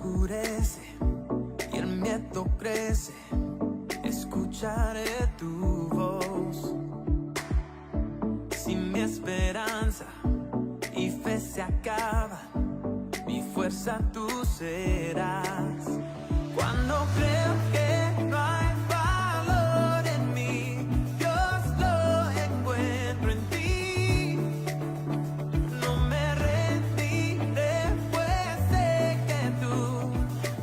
oscurece y el miedo crece, escucharé tu voz. Si mi esperanza y fe se acaban, mi fuerza tú serás. Cuando creo que no hay valor en mí, Dios lo encuentro en ti. No me rendiré, pues sé que tú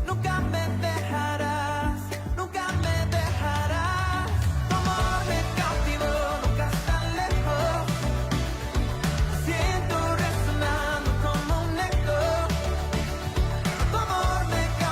nunca me dejarás, nunca me dejarás. Tu amor me cautivó, nunca estás lejos. Siento resonando como un eco. Tu amor me cautivó.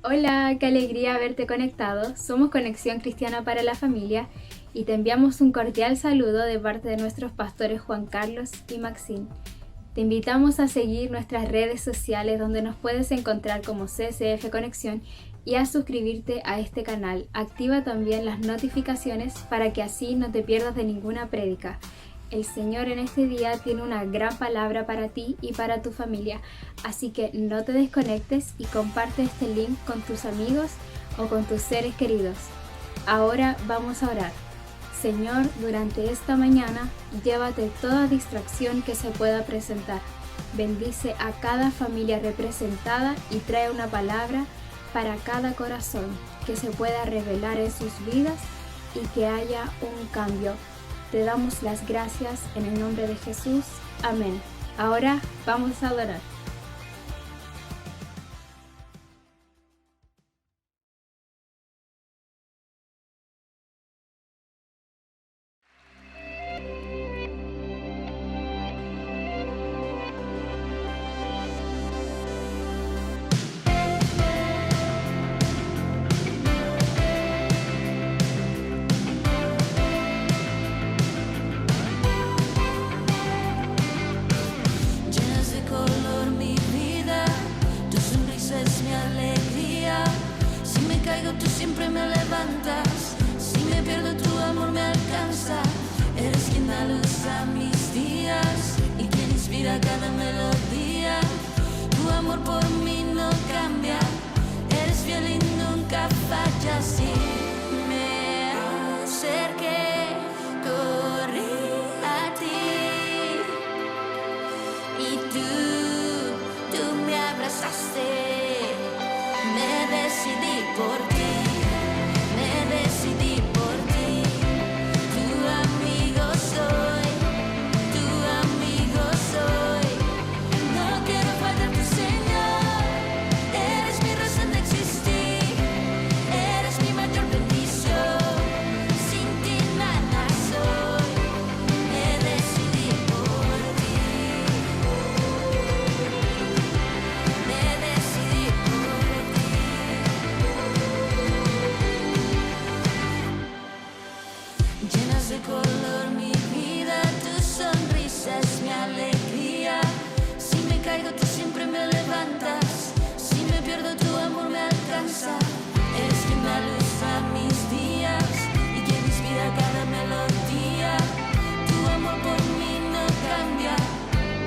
Hola, qué alegría haberte conectado. Somos Conexión Cristiana para la Familia y te enviamos un cordial saludo de parte de nuestros pastores Juan Carlos y Maxine. Te invitamos a seguir nuestras redes sociales donde nos puedes encontrar como CCF Conexión y a suscribirte a este canal. Activa también las notificaciones para que así no te pierdas de ninguna prédica. El Señor en este día tiene una gran palabra para ti y para tu familia, así que no te desconectes y comparte este link con tus amigos o con tus seres queridos. Ahora vamos a orar. Señor, durante esta mañana, llévate toda distracción que se pueda presentar. Bendice a cada familia representada y trae una palabra para cada corazón que se pueda revelar en sus vidas y que haya un cambio. Te damos las gracias en el nombre de Jesús. Amén. Ahora vamos a adorar. Llenas de color mi vida, tu sonrisa es mi alegría. Si me caigo tú siempre me levantas, si me pierdo tu amor me alcanza. Eres quien da luz a mis días y quien inspira cada melodía. Tu amor por mí no cambia, eres fiel y nunca fallas. Y me acerqué, corrí a ti y tú me abrazaste. Me decidí por ti, me decidí por ti. Tu amigo soy, tu amigo soy. No quiero fallarte, Señor. Eres mi razón de existir, eres mi mayor bendición. Sin ti nada soy. Me decidí por ti, me decidí por ti. Llenas de color mi vida, tu sonrisa es mi alegría. Si me caigo tú siempre me levantas, si me pierdo tu amor me alcanza. Eres quien da luz a mis días y quien inspira cada melodía. Tu amor por mí no cambia,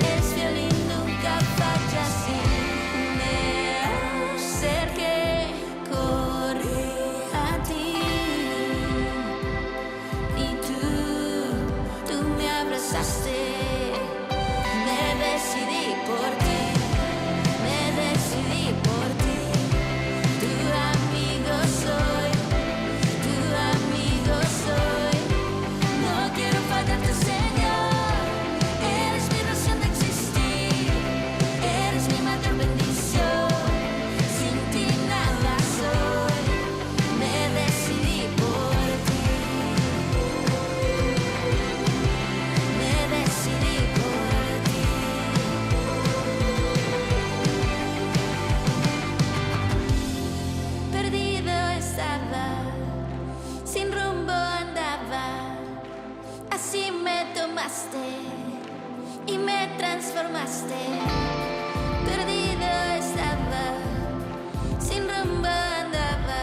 eres fiel y nunca fallas. Y me acerqué, corrí a ti y tú me abrazaste. Me decidí por ti, me decidí por ti. Tu amigo soy, tu amigo soy. No quiero fallarte, Señor. Eres mi razón de existir, eres mi mayor bendición. Sin ti nada soy. Me decidí por ti, me decidí por ti. Perdido estaba, sin rumbo andaba. Así me tomaste y me transformaste. Perdido estaba, sin rumbo andaba.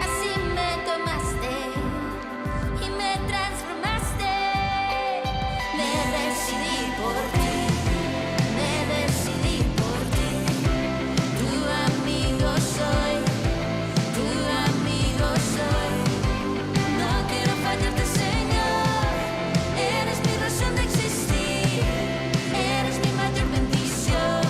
Así me tomaste y me transformaste. Me decidí por ti, me decidí por ti. Tu amigo soy, tu amigo soy. No quiero fallarte, Señor. Eres mi razón de existir, eres mi mayor bendición.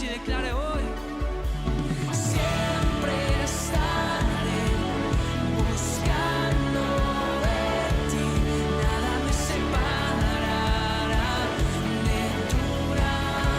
y declare hoy: siempre estaré buscando de ti, nada me separará de tu gran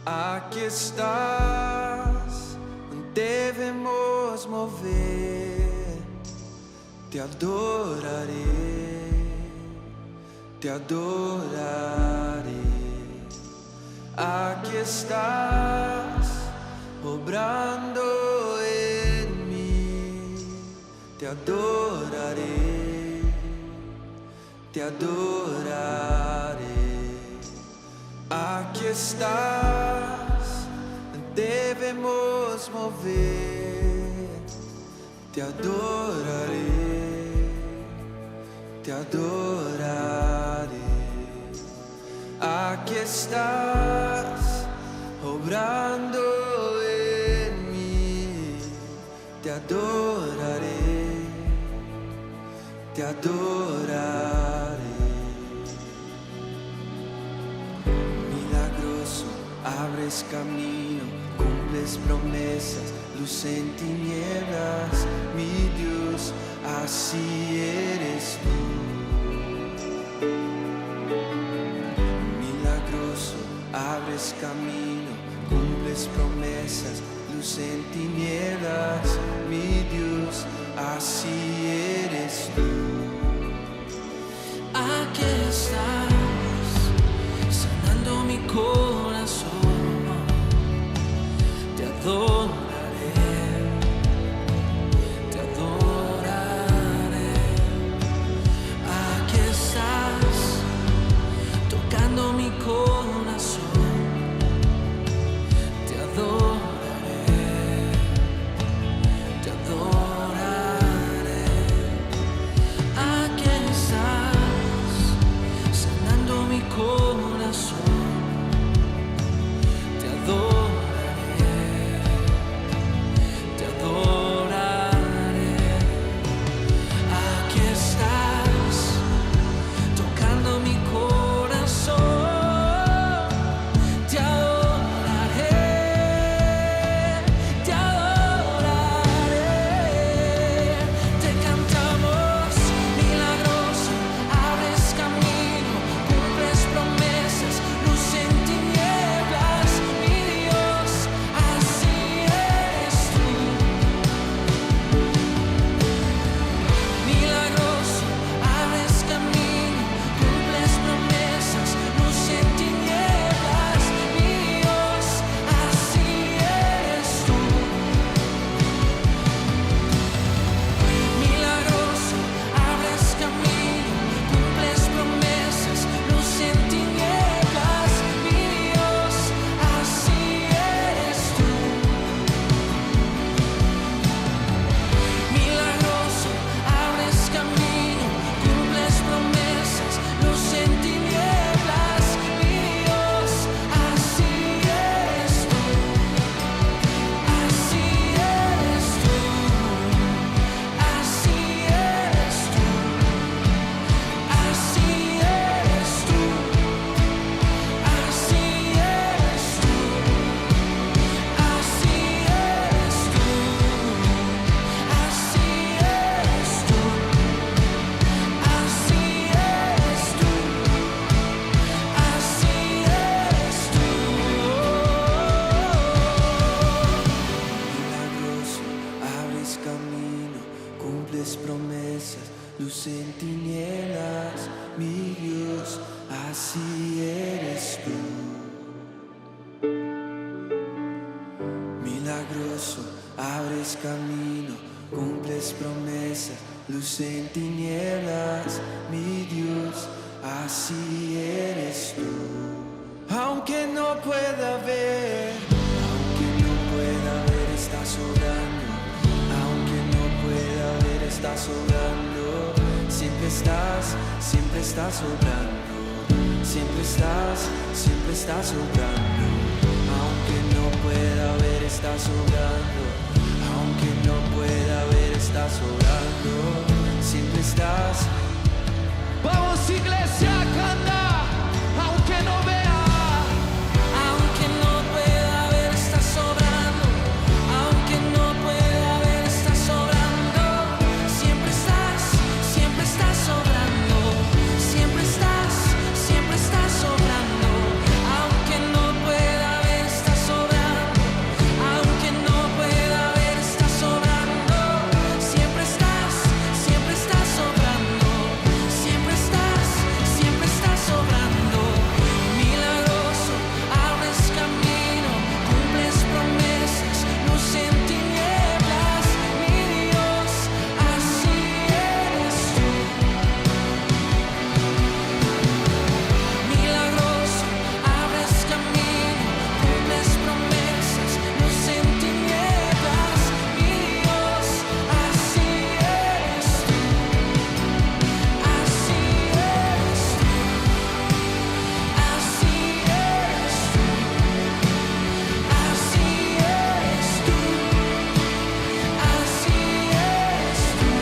Aquí estás, debemos mover, te adoraré, te adoraré. Aquí estás, obrando en mí, te adoraré, te adoraré. Aquí estás, debemos mover, te adoraré, te adoraré. Aquí estás, obrando en mí, te adoraré, te adoraré. Abres camino, cumples promesas, luz en tinieblas, mi Dios, así eres tú. Milagroso, abres camino, cumples promesas, luz en tinieblas, mi Dios, así eres tú. Aquí estás, sanando mi corazón. Te adoraré, te adoraré. Aquí estás, tocando mi corazón. Te adoraré, te adoraré. Aquí estás, sanando mi corazón. milagroso, abres camino, cumples promesas, luz en tinieblas, mi Dios, así eres tú. Aunque no pueda ver, estás obrando. Aunque no pueda ver, estás obrando. Siempre estás obrando. Siempre estás obrando. Aunque no pueda ver, estás obrando. Aunque no pueda ver, estás obrando. Siempre estás. Vamos, iglesia, canta. Aunque no vea, Aunque no pueda ver, estás obrando. Aunque no pueda ver, estás obrando. Siempre estás obrando. Siempre estás obrando. Aunque no pueda ver, estás obrando. Aunque no pueda ver, estás obrando. Siempre estás obrando. Siempre estás obrando. Milagroso, abres camino, cumples promesas, luz en tinieblas, mi Dios, así eres tú. Milagroso, abres camino, cumples promesas, luz en tinieblas, mi Dios, así eres tú. Así eres tú. Así eres tú. Así eres tú.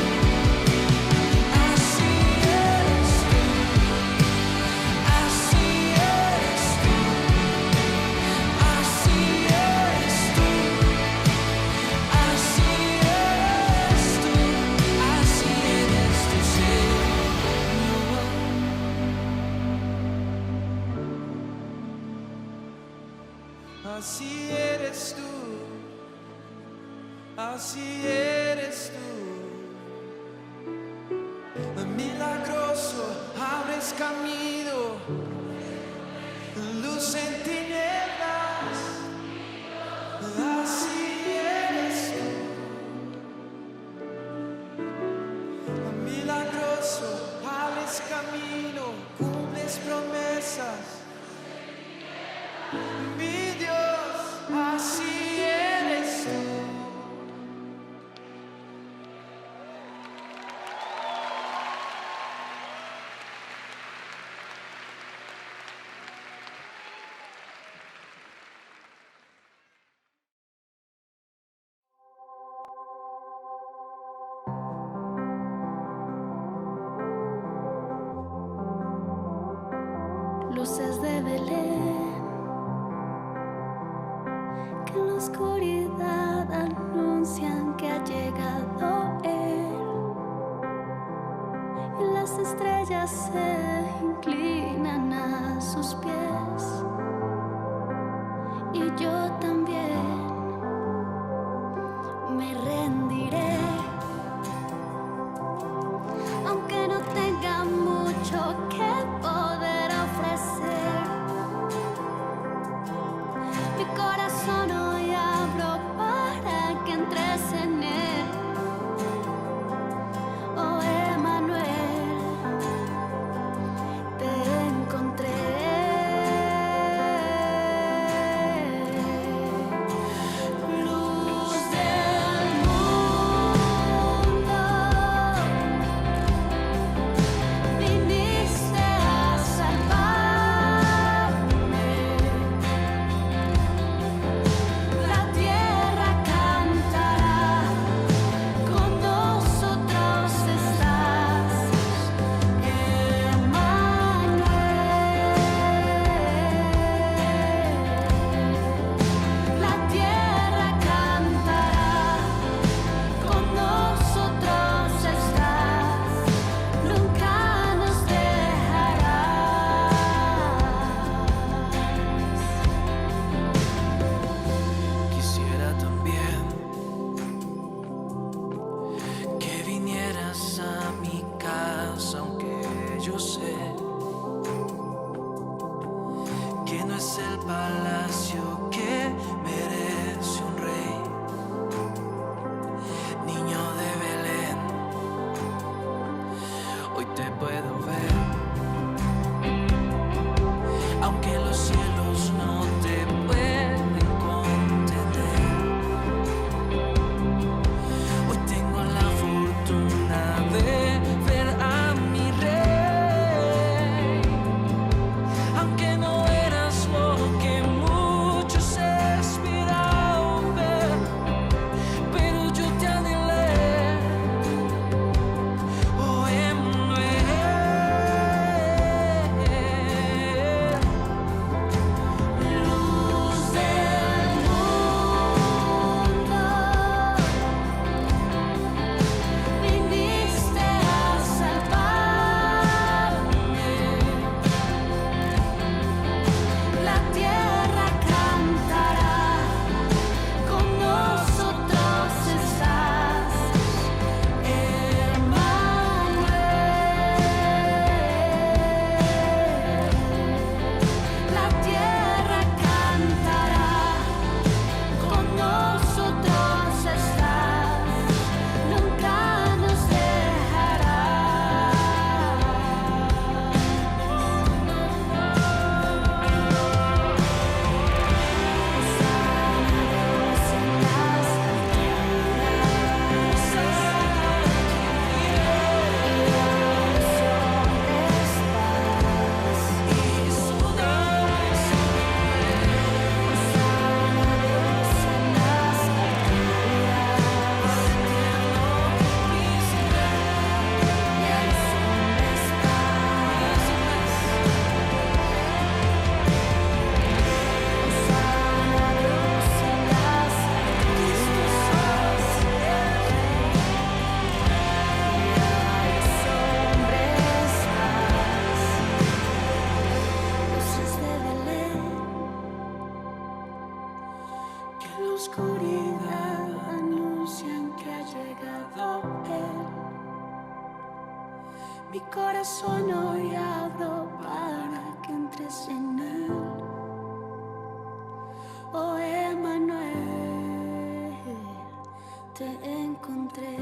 Así eres tú. Así eres tú. Así eres tú. Así eres tú. Así eres tú. Así eres tú, Señor. así eres tú. Así eres tú. Milagroso, abres camino, luz en tinieblas. Así eres tú. Milagroso, abres camino, cumples promesas. Mi Dios, así eres tú. Luces de Belén, que en la oscuridad anuncian que ha llegado Él, y las estrellas se inclinan a sus pies, y yo también me rendiré, aunque no tenga mucho que poder ofrecer. Mi corazón hoy abro para que entres en él. Oh, Emmanuel, te encontré. oscuridad anuncian que ha llegado Él. Mi corazón hoy abro para que entres en Él. Oh Emmanuel, te encontré.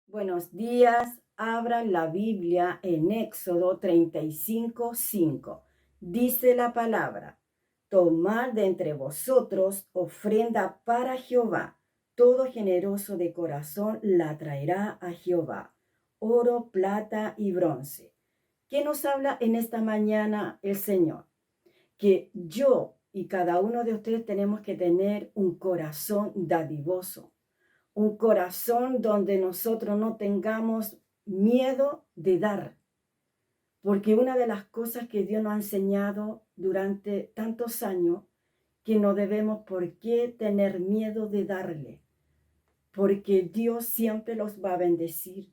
Buenos días, abran la Biblia en Éxodo 35:5. Dice la palabra: tomad de entre vosotros ofrenda para Jehová. Todo generoso de corazón la traerá a Jehová. Oro, plata y bronce. ¿Qué nos habla en esta mañana el Señor? Que yo y cada uno de ustedes tenemos que tener un corazón dadivoso. Un corazón donde nosotros no tengamos miedo de dar. Porque una de las cosas que Dios nos ha enseñado durante tantos años, que no debemos por qué tener miedo de darle. Porque Dios siempre los va a bendecir.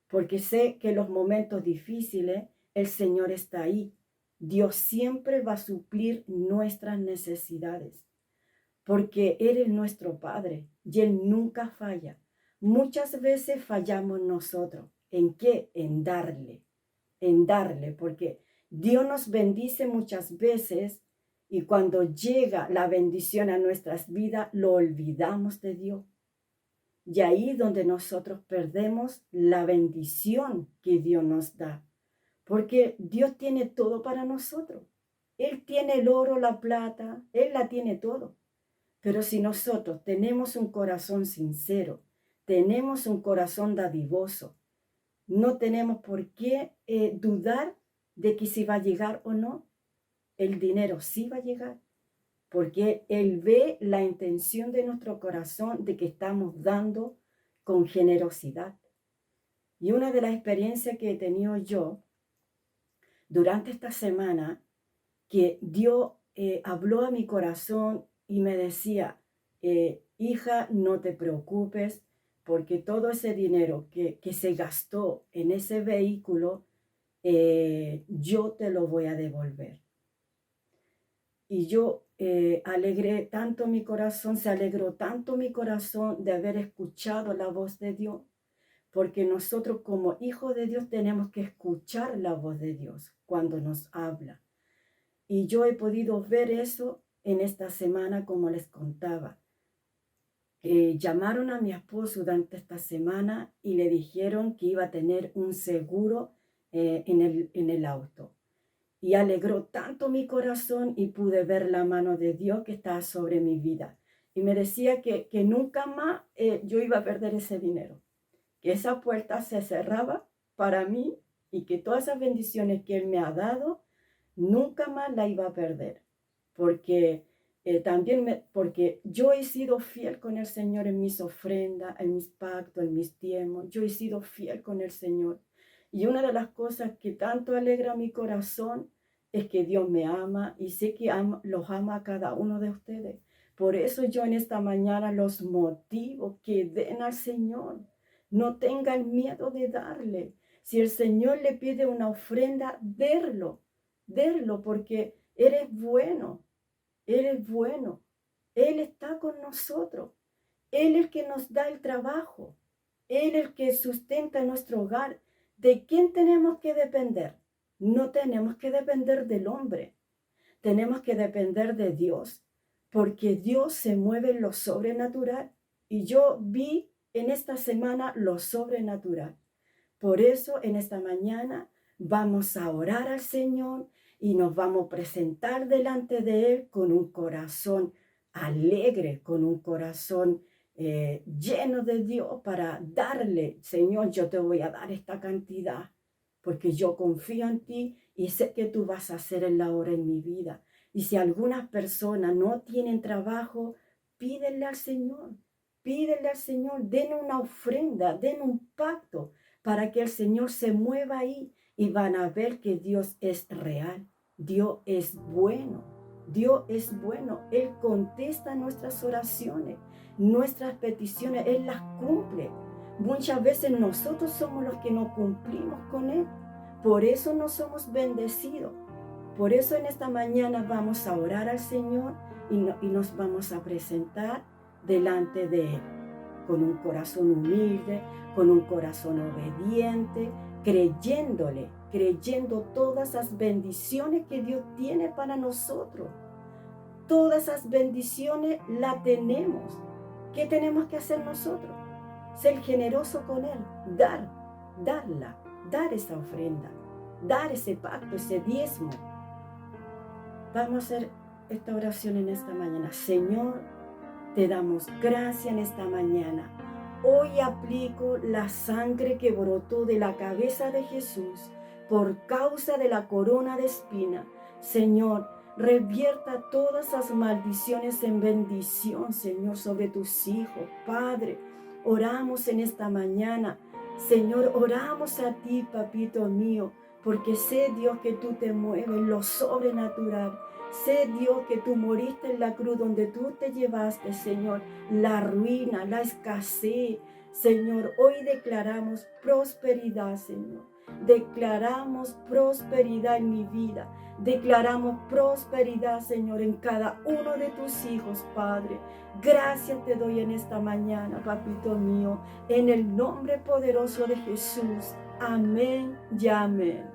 Porque sé que en los momentos difíciles el Señor está ahí. Dios siempre va a suplir nuestras necesidades. Porque Él es nuestro Padre y Él nunca falla. Muchas veces fallamos nosotros. ¿En qué? En darle, porque Dios nos bendice muchas veces y cuando llega la bendición a nuestras vidas, lo olvidamos de Dios. Y ahí donde nosotros perdemos la bendición que Dios nos da. Porque Dios tiene todo para nosotros. Él tiene el oro, la plata, Él la tiene todo. Pero si nosotros tenemos un corazón sincero, tenemos un corazón dadivoso, no tenemos por qué dudar de que si va a llegar o no. El dinero sí va a llegar, porque Él ve la intención de nuestro corazón de que estamos dando con generosidad. Y una de las experiencias que he tenido yo durante esta semana, que Dios habló a mi corazón y me decía, hija, no te preocupes, porque todo ese dinero que se gastó en ese vehículo, yo te lo voy a devolver. Y yo alegré tanto mi corazón, se alegró tanto mi corazón de haber escuchado la voz de Dios, porque nosotros como hijos de Dios tenemos que escuchar la voz de Dios cuando nos habla. Y yo he podido ver eso en esta semana, como les contaba. Llamaron a mi esposo durante esta semana y le dijeron que iba a tener un seguro en el auto. Y alegró tanto mi corazón y pude ver la mano de Dios que estaba sobre mi vida. Y me decía que nunca más yo iba a perder ese dinero. Que esa puerta se cerraba para mí y que todas esas bendiciones que Él me ha dado, nunca más la iba a perder, porque porque yo he sido fiel con el Señor en mis ofrendas, en mis pactos, en mis diezmos. Yo he sido fiel con el Señor. Y una de las cosas que tanto alegra mi corazón es que Dios me ama y sé que los ama a cada uno de ustedes. Por eso yo en esta mañana los motivo que den al Señor. No tengan miedo de darle. Si el Señor le pide una ofrenda, derlo, porque Él es bueno. Él es bueno. Él está con nosotros. Él es el que nos da el trabajo. Él es el que sustenta nuestro hogar. ¿De quién tenemos que depender? No tenemos que depender del hombre. Tenemos que depender de Dios, porque Dios se mueve en lo sobrenatural. Y yo vi en esta semana lo sobrenatural. Por eso en esta mañana vamos a orar al Señor y nos vamos a presentar delante de Él con un corazón alegre, con un corazón lleno de Dios para darle, Señor, yo te voy a dar esta cantidad, porque yo confío en ti y sé que tú vas a hacer en la obra en mi vida. Y si algunas personas no tienen trabajo, pídenle al Señor, den una ofrenda, den un pacto para que el Señor se mueva ahí y van a ver que Dios es real, Dios es bueno. Dios es bueno, Él contesta nuestras oraciones, nuestras peticiones, Él las cumple. Muchas veces nosotros somos los que no cumplimos con Él. Por eso no somos bendecidos. Por eso en esta mañana vamos a orar al Señor y nos vamos a presentar delante de Él, con un corazón humilde, con un corazón obediente, creyendo todas las bendiciones que Dios tiene para nosotros. Todas esas bendiciones las tenemos. ¿Qué tenemos que hacer nosotros? Ser generoso con Él, dar esa ofrenda, dar ese pacto, ese diezmo. Vamos a hacer esta oración en esta mañana. Señor, te damos gracias en esta mañana. Hoy aplico la sangre que brotó de la cabeza de Jesús por causa de la corona de espina. Señor, revierta todas las maldiciones en bendición, Señor, sobre tus hijos. Padre, oramos en esta mañana. Señor, oramos a ti, papito mío, porque sé, Dios, que tú te mueves en lo sobrenatural. Sé, Dios, que tú moriste en la cruz donde tú te llevaste, Señor, la ruina, la escasez. Señor, hoy declaramos prosperidad, Señor. Declaramos prosperidad en mi vida. Declaramos prosperidad, Señor, en cada uno de tus hijos, Padre. Gracias te doy en esta mañana, papito mío, en el nombre poderoso de Jesús. Amén y amén.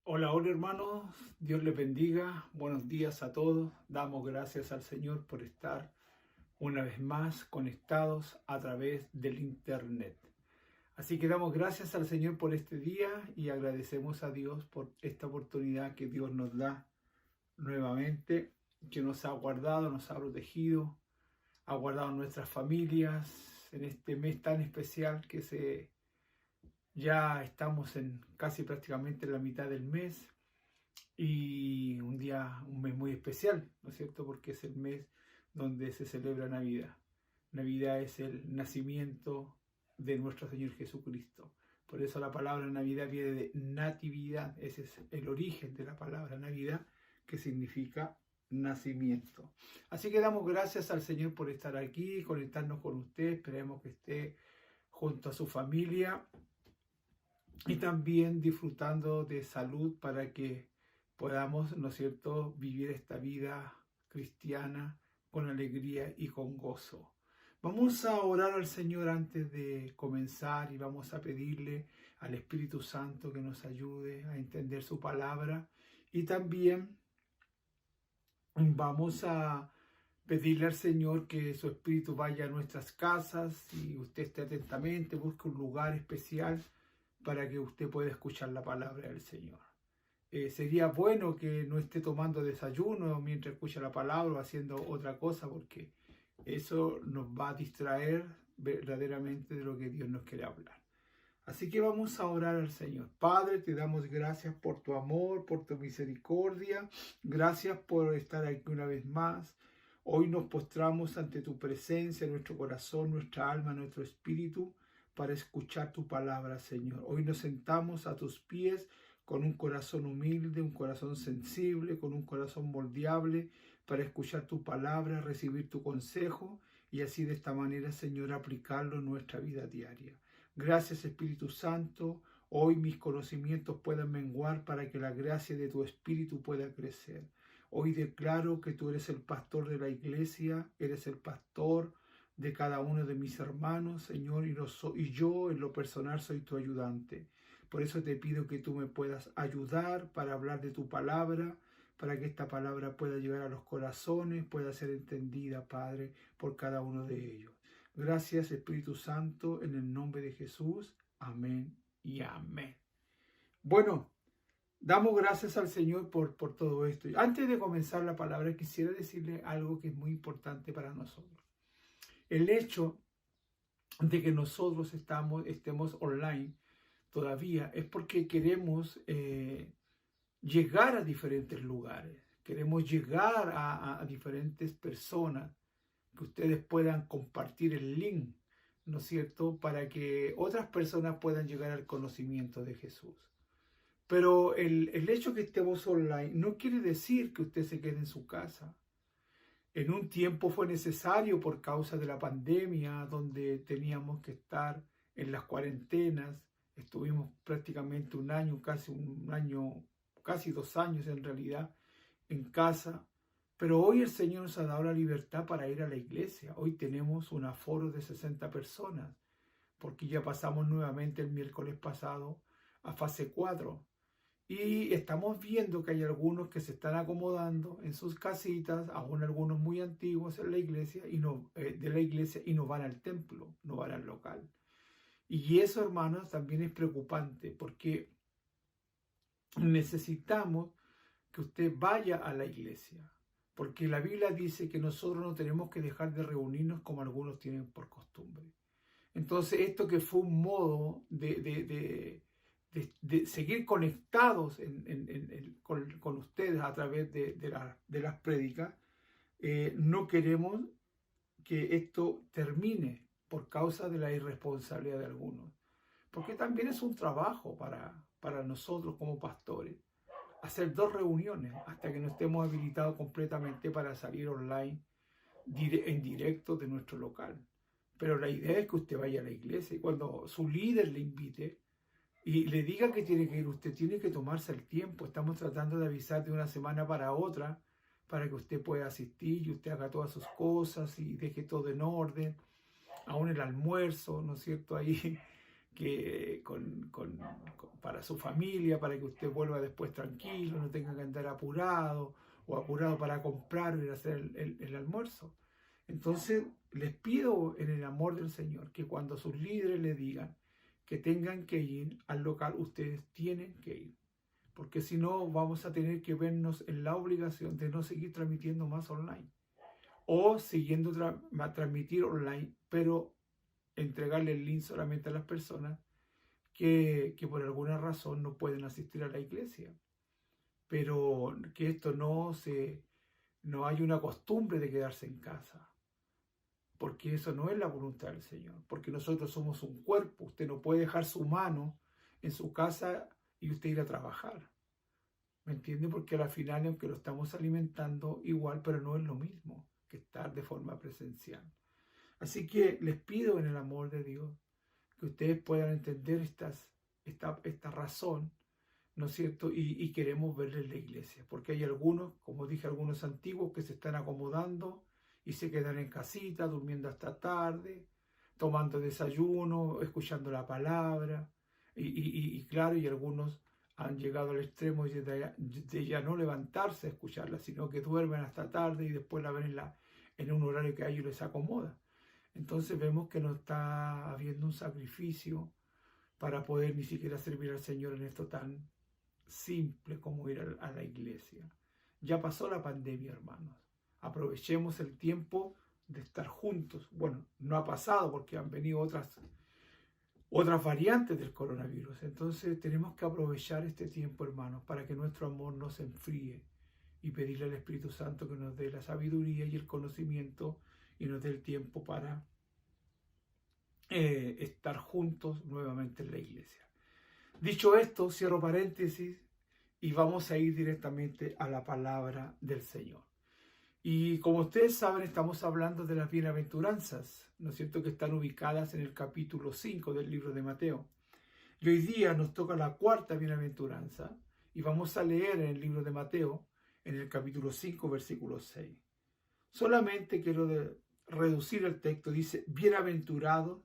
Hola, hola hermanos, Dios les bendiga, buenos días a todos, damos gracias al Señor por estar una vez más conectados a través del internet. Así que damos gracias al Señor por este día y agradecemos a Dios por esta oportunidad que Dios nos da nuevamente, que nos ha guardado, nos ha protegido, ha guardado nuestras familias en este mes tan especial que ya estamos en casi prácticamente la mitad del mes y un mes muy especial, ¿no es cierto? Porque es el mes donde se celebra Navidad. Navidad es el nacimiento de nuestro Señor Jesucristo. Por eso la palabra Navidad viene de natividad. Ese es el origen de la palabra Navidad, que significa nacimiento. Así que damos gracias al Señor por estar aquí, conectarnos con usted. Esperemos que esté junto a su familia y también disfrutando de salud para que podamos, ¿no es cierto?, vivir esta vida cristiana con alegría y con gozo. Vamos a orar al Señor antes de comenzar y vamos a pedirle al Espíritu Santo que nos ayude a entender su palabra y también vamos a pedirle al Señor que su Espíritu vaya a nuestras casas y usted esté atentamente, busque un lugar especial para que usted pueda escuchar la palabra del Señor. Sería bueno que no esté tomando desayuno mientras escucha la palabra o haciendo otra cosa, porque eso nos va a distraer verdaderamente de lo que Dios nos quiere hablar. Así que vamos a orar al Señor. Padre, te damos gracias por tu amor, por tu misericordia. Gracias por estar aquí una vez más. Hoy nos postramos ante tu presencia, nuestro corazón, nuestra alma, nuestro espíritu, para escuchar tu palabra, Señor. Hoy nos sentamos a tus pies con un corazón humilde, un corazón sensible, con un corazón moldeable, para escuchar tu palabra, recibir tu consejo y así de esta manera, Señor, aplicarlo en nuestra vida diaria. Gracias, Espíritu Santo. Hoy mis conocimientos puedan menguar para que la gracia de tu Espíritu pueda crecer. Hoy declaro que tú eres el pastor de la iglesia, eres el pastor de cada uno de mis hermanos, Señor, y yo en lo personal soy tu ayudante. Por eso te pido que tú me puedas ayudar para hablar de tu palabra, para que esta palabra pueda llegar a los corazones, pueda ser entendida, Padre, por cada uno de ellos. Gracias, Espíritu Santo, en el nombre de Jesús. Amén y amén. Bueno, damos gracias al Señor por todo esto. Antes de comenzar la palabra, quisiera decirle algo que es muy importante para nosotros. El hecho de que nosotros estemos online todavía es porque queremos llegar a diferentes lugares, queremos llegar a diferentes personas, que ustedes puedan compartir el link, ¿no es cierto?, para que otras personas puedan llegar al conocimiento de Jesús. Pero el hecho que estemos online no quiere decir que usted se quede en su casa. En un tiempo fue necesario por causa de la pandemia, donde teníamos que estar en las cuarentenas. Estuvimos prácticamente un año, casi 2 años en realidad, en casa. Pero hoy el Señor nos ha dado la libertad para ir a la iglesia. Hoy tenemos un aforo de 60 personas, porque ya pasamos nuevamente el miércoles pasado a fase 4. Y estamos viendo que hay algunos que se están acomodando en sus casitas, aún algunos muy antiguos en la iglesia, y no van al templo, no van al local. Y eso, hermanos, también es preocupante, porque necesitamos que usted vaya a la iglesia, porque la Biblia dice que nosotros no tenemos que dejar de reunirnos como algunos tienen por costumbre. Entonces, esto que fue un modo de seguir conectados con ustedes a través de las prédicas, no queremos que esto termine por causa de la irresponsabilidad de algunos. Porque también es un trabajo para nosotros como pastores hacer 2 reuniones hasta que no estemos habilitados completamente para salir online en directo de nuestro local. Pero la idea es que usted vaya a la iglesia y cuando su líder le invite y le diga que tiene que ir, usted tiene que tomarse el tiempo. Estamos tratando de avisar de una semana para otra para que usted pueda asistir y usted haga todas sus cosas y deje todo en orden, aún el almuerzo, ¿no es cierto?, ahí que para su familia, para que usted vuelva después tranquilo, no tenga que andar apurado o apurado para comprar o ir a hacer el almuerzo. Entonces les pido en el amor del Señor que cuando sus líderes le digan que tengan que ir al local, ustedes tienen que ir, porque si no vamos a tener que vernos en la obligación de no seguir transmitiendo más online o siguiendo transmitir online, pero entregarle el link solamente a las personas que por alguna razón no pueden asistir a la iglesia. Pero que esto no hay una costumbre de quedarse en casa, porque eso no es la voluntad del Señor, porque nosotros somos un cuerpo. Usted no puede dejar su mano en su casa y usted ir a trabajar, ¿me entiende? Porque al final, aunque lo estamos alimentando igual, pero no es lo mismo que estar de forma presencial. Así que les pido en el amor de Dios que ustedes puedan entender esta razón, ¿no es cierto? Y queremos verles la iglesia, porque hay algunos, como dije, algunos antiguos que se están acomodando y se quedan en casita, durmiendo hasta tarde, tomando desayuno, escuchando la palabra, y claro, y algunos han llegado al extremo de ya no levantarse a escucharla, sino que duermen hasta tarde y después la ven en un horario que a ellos les acomoda. Entonces vemos que no está habiendo un sacrificio para poder ni siquiera servir al Señor en esto tan simple como ir a la iglesia. Ya pasó la pandemia, hermanos. Aprovechemos el tiempo de estar juntos. Bueno, no ha pasado porque han venido otras variantes del coronavirus. Entonces tenemos que aprovechar este tiempo, hermanos, para que nuestro amor no se enfríe y pedirle al Espíritu Santo que nos dé la sabiduría y el conocimiento y nos dé el tiempo para estar juntos nuevamente en la iglesia. Dicho esto, cierro paréntesis y vamos a ir directamente a la palabra del Señor. Y como ustedes saben, estamos hablando de las bienaventuranzas, ¿no es cierto?, que están ubicadas en el capítulo 5 del libro de Mateo. Y hoy día nos toca la 4ª bienaventuranza y vamos a leer en el libro de Mateo en el capítulo 5, versículo 6. Solamente quiero reducir el texto. Dice, bienaventurados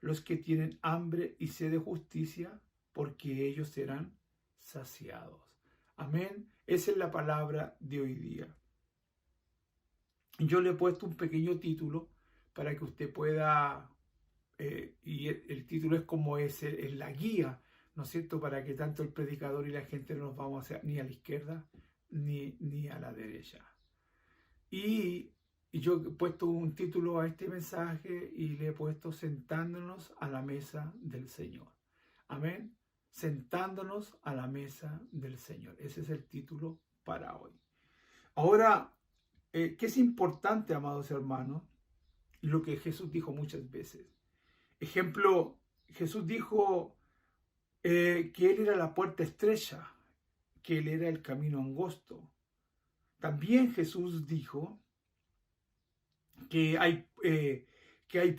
los que tienen hambre y sed de justicia, porque ellos serán saciados. Amén. Esa es la palabra de hoy día. Yo le he puesto un pequeño título para que usted pueda, y el título es como es la guía, ¿no es cierto?, para que tanto el predicador y la gente no nos vamos a hacer ni a la izquierda ni a la derecha. Y yo he puesto un título a este mensaje y le he puesto sentándonos a la mesa del Señor. Amén. Sentándonos a la mesa del Señor. Ese es el título para hoy. Ahora, ¿qué es importante, amados hermanos? Lo que Jesús dijo muchas veces. Ejemplo, Jesús dijo que Él era la puerta estrecha, que Él era el camino angosto. También Jesús dijo que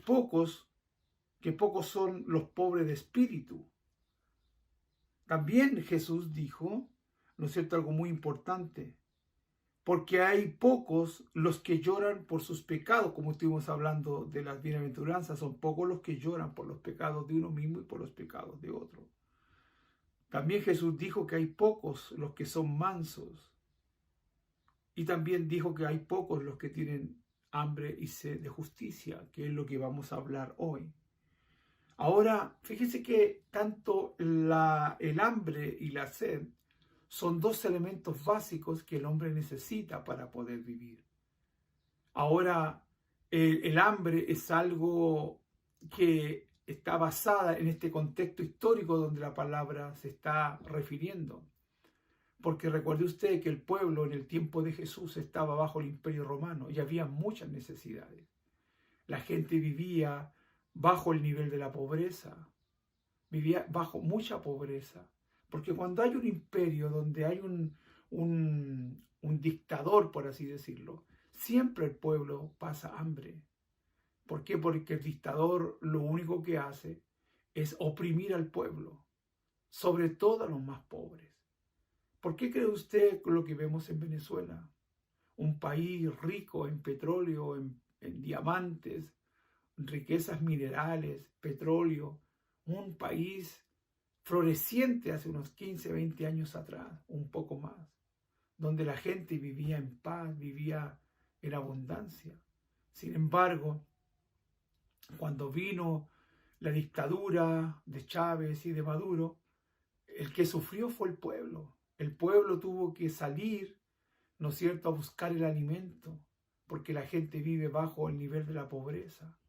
pocos son los pobres de espíritu. También Jesús dijo, ¿no es cierto?, algo muy importante, porque hay pocos los que lloran por sus pecados, como estuvimos hablando de las bienaventuranzas, son pocos los que lloran por los pecados de uno mismo y por los pecados de otro. También Jesús dijo que hay pocos los que son mansos, y también dijo que hay pocos los que tienen hambre y sed de justicia, que es lo que vamos a hablar hoy. Ahora, fíjese que tanto el hambre y la sed son dos elementos básicos que el hombre necesita para poder vivir. Ahora, el hambre es algo que está basada en este contexto histórico donde la palabra se está refiriendo. Porque recuerde usted que el pueblo en el tiempo de Jesús estaba bajo el Imperio Romano y había muchas necesidades. La gente vivía bajo el nivel de la pobreza, vivía bajo mucha pobreza. Porque cuando hay un imperio donde hay un dictador, por así decirlo, siempre el pueblo pasa hambre. ¿Por qué? Porque el dictador lo único que hace es oprimir al pueblo, sobre todo a los más pobres. ¿Por qué cree usted lo que vemos en Venezuela? Un país rico en petróleo, en diamantes, riquezas minerales, petróleo, un país floreciente hace unos 15, 20 años atrás, un poco más, donde la gente vivía en paz, vivía en abundancia. Sin embargo, cuando vino la dictadura de Chávez y de Maduro, el que sufrió fue el pueblo. El pueblo tuvo que salir, ¿no es cierto?, a buscar el alimento, porque la gente vive bajo el nivel de la pobreza.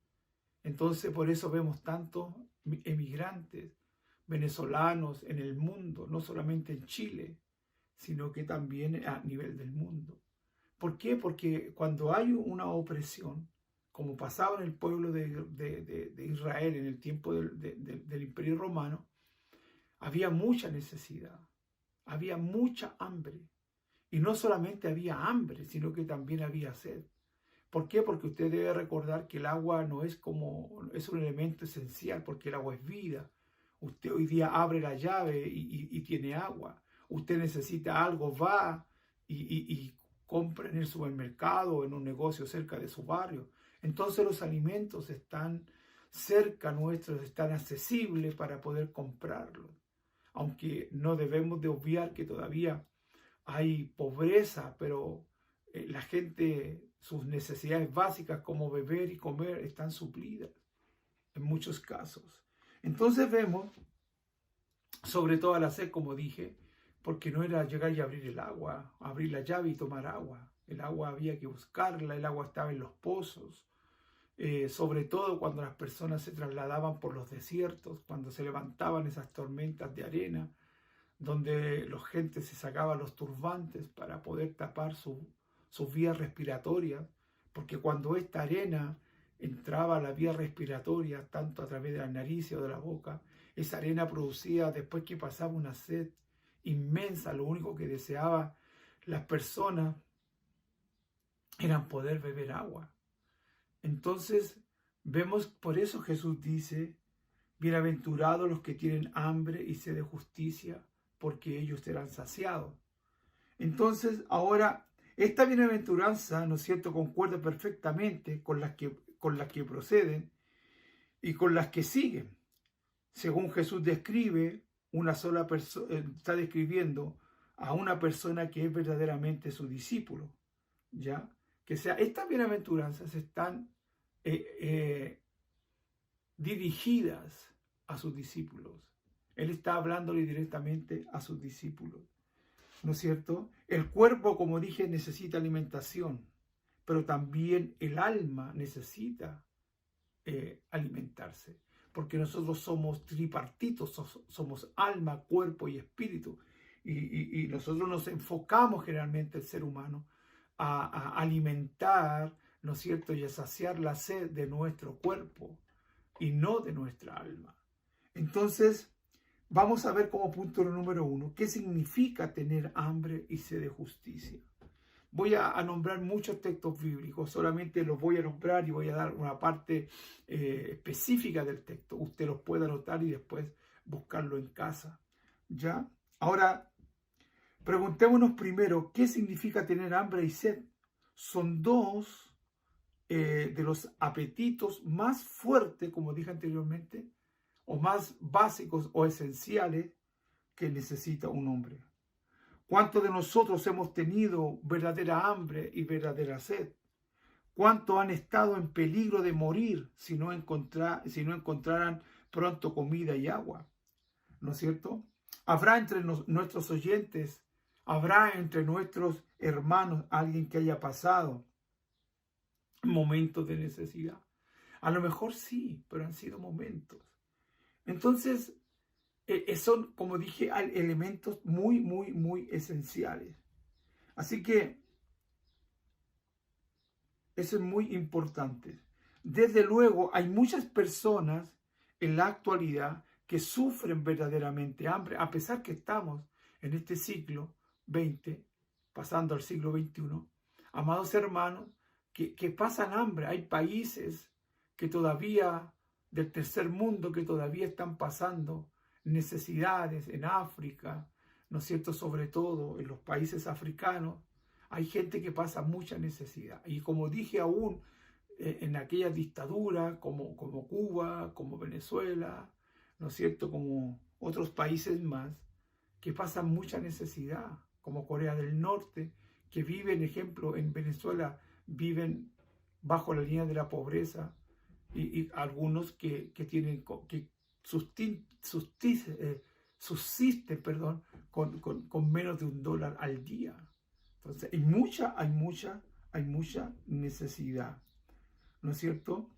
Entonces, por eso vemos tantos emigrantes venezolanos en el mundo, no solamente en Chile, sino que también a nivel del mundo. ¿Por qué? Porque cuando hay una opresión, como pasaba en el pueblo de Israel en el tiempo del Imperio Romano, había mucha necesidad, había mucha hambre. Y no solamente había hambre, sino que también había sed. ¿Por qué? Porque usted debe recordar que el agua es un elemento esencial, porque el agua es vida. Usted hoy día abre la llave y tiene agua. Usted necesita algo, va y compra en el supermercado o en un negocio cerca de su barrio. Entonces los alimentos están cerca nuestros, están accesibles para poder comprarlos. Aunque no debemos de obviar que todavía hay pobreza, pero la gente, sus necesidades básicas como beber y comer están suplidas en muchos casos. Entonces vemos, sobre todo la sed, como dije, porque no era llegar y abrir el agua, abrir la llave y tomar agua. El agua había que buscarla, el agua estaba en los pozos. Sobre todo cuando las personas se trasladaban por los desiertos, cuando se levantaban esas tormentas de arena, donde la gente se sacaba los turbantes para poder tapar sus vías respiratorias, porque cuando esta arena entraba a la vía respiratoria, tanto a través de la nariz o de la boca, esa arena producía, después que pasaba una sed inmensa, lo único que deseaban las personas era poder beber agua. Entonces, vemos, por eso Jesús dice, bienaventurados los que tienen hambre y sed de justicia, porque ellos serán saciados. Entonces, ahora, esta bienaventuranza, ¿no es cierto?, concuerda perfectamente con las que proceden y con las que siguen. Según Jesús describe, una sola persona está describiendo a una persona que es verdaderamente su discípulo, ¿ya? Que sea, estas bienaventuranzas están dirigidas a sus discípulos. Él está hablándole directamente a sus discípulos, ¿no es cierto? El cuerpo, como dije, necesita alimentación, pero también el alma necesita alimentarse, porque nosotros somos tripartitos, somos alma, cuerpo y espíritu, y nosotros nos enfocamos generalmente, el ser humano, a alimentar, ¿no es cierto?, y a saciar la sed de nuestro cuerpo y no de nuestra alma. Entonces, vamos a ver como punto número 1, ¿qué significa tener hambre y sed de justicia? Voy a nombrar muchos textos bíblicos, solamente los voy a nombrar y voy a dar una parte específica del texto. Usted los puede anotar y después buscarlo en casa, ¿ya? Ahora, preguntémonos primero, ¿qué significa tener hambre y sed? Son dos de los apetitos más fuertes, como dije anteriormente, o más básicos o esenciales que necesita un hombre. ¿Cuántos de nosotros hemos tenido verdadera hambre y verdadera sed? ¿Cuántos han estado en peligro de morir si no encontraran pronto comida y agua? ¿No es cierto? ¿Habrá entre nuestros oyentes, habrá entre nuestros hermanos alguien que haya pasado momentos de necesidad? A lo mejor sí, pero han sido momentos. Entonces, son, como dije, elementos muy, muy, muy esenciales. Así que eso es muy importante. Desde luego, hay muchas personas en la actualidad que sufren verdaderamente hambre, a pesar que estamos en este siglo XX, pasando al siglo XXI. Amados hermanos, que pasan hambre. Hay países que todavía, del tercer mundo, que todavía están pasando necesidades en África, ¿no es cierto? Sobre todo en los países africanos, hay gente que pasa mucha necesidad. Y como dije aún, en aquellas dictaduras como Cuba, como Venezuela, ¿no es cierto? Como otros países más, que pasan mucha necesidad, como Corea del Norte, que viven, ejemplo, en Venezuela, viven bajo la línea de la pobreza, y algunos que subsisten, con menos de $1 al día. Entonces, hay mucha necesidad, ¿no es cierto?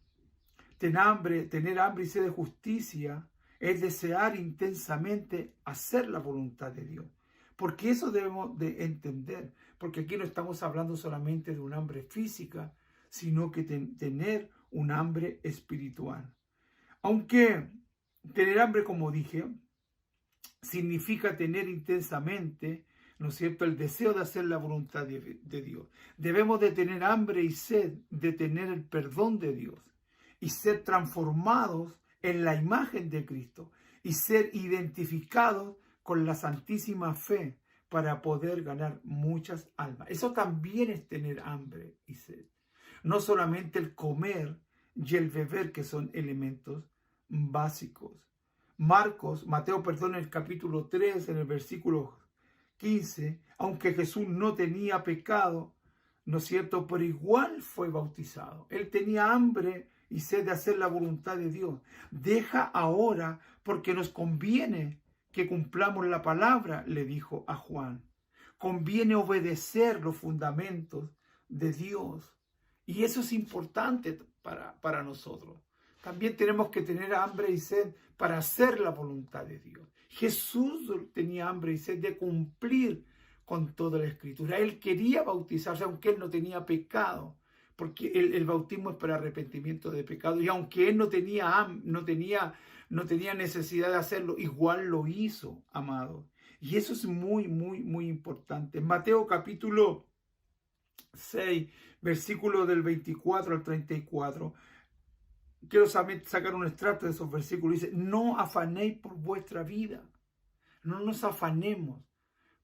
Tener hambre y sed de justicia es desear intensamente hacer la voluntad de Dios. Porque eso debemos de entender, porque aquí no estamos hablando solamente de un hambre física, sino que tener un hambre espiritual. Aunque tener hambre, como dije, significa tener intensamente, ¿no es cierto?, el deseo de hacer la voluntad de Dios. Debemos de tener hambre y sed de tener el perdón de Dios y ser transformados en la imagen de Cristo y ser identificados con la santísima fe para poder ganar muchas almas. Eso también es tener hambre y sed. No solamente el comer y el beber, que son elementos básicos. Mateo, en el capítulo 3, en el versículo 15, aunque Jesús no tenía pecado, ¿no es cierto?, pero igual fue bautizado. Él tenía hambre y sed de hacer la voluntad de Dios. Deja ahora, porque nos conviene que cumplamos la palabra, le dijo a Juan. Conviene obedecer los fundamentos de Dios. Y eso es importante para nosotros. También tenemos que tener hambre y sed para hacer la voluntad de Dios. Jesús tenía hambre y sed de cumplir con toda la Escritura. Él quería bautizarse, aunque él no tenía pecado, porque el bautismo es para arrepentimiento de pecado. Y aunque él no tenía necesidad de hacerlo, igual lo hizo, amado. Y eso es muy, muy, muy importante. En Mateo capítulo 6, versículo del 24 al 34, quiero sacar un extracto de esos versículos. Dice: no afanéis por vuestra vida. No nos afanemos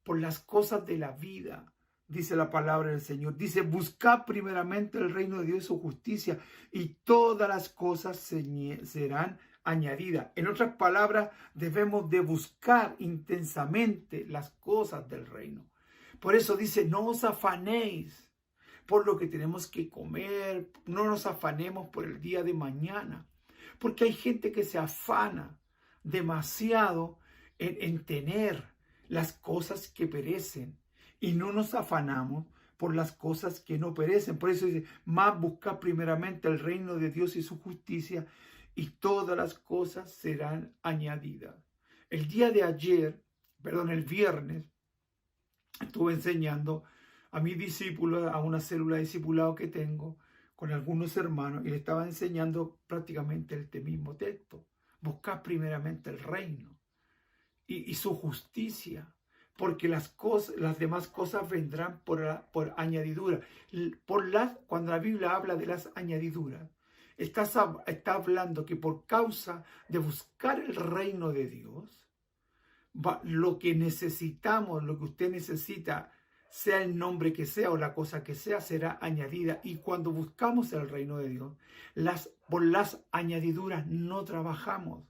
por las cosas de la vida, dice la palabra del Señor. Dice, buscad primeramente el reino de Dios y su justicia, y todas las cosas serán añadidas. En otras palabras, debemos de buscar intensamente las cosas del reino. Por eso dice, no os afanéis por lo que tenemos que comer, no nos afanemos por el día de mañana, porque hay gente que se afana demasiado en tener las cosas que perecen y no nos afanamos por las cosas que no perecen. Por eso dice, más buscar primeramente el reino de Dios y su justicia, y todas las cosas serán añadidas. El viernes, estuve enseñando a mis discípulos, a una célula de discipulado que tengo con algunos hermanos, y le estaba enseñando prácticamente este mismo texto. Buscar primeramente el reino y su justicia, porque las demás cosas vendrán por añadidura. Cuando la Biblia habla de las añadiduras, está hablando que por causa de buscar el reino de Dios, lo que necesitamos, lo que usted necesita, sea el nombre que sea o la cosa que sea, será añadida. Y cuando buscamos el reino de Dios, por las añadiduras no trabajamos.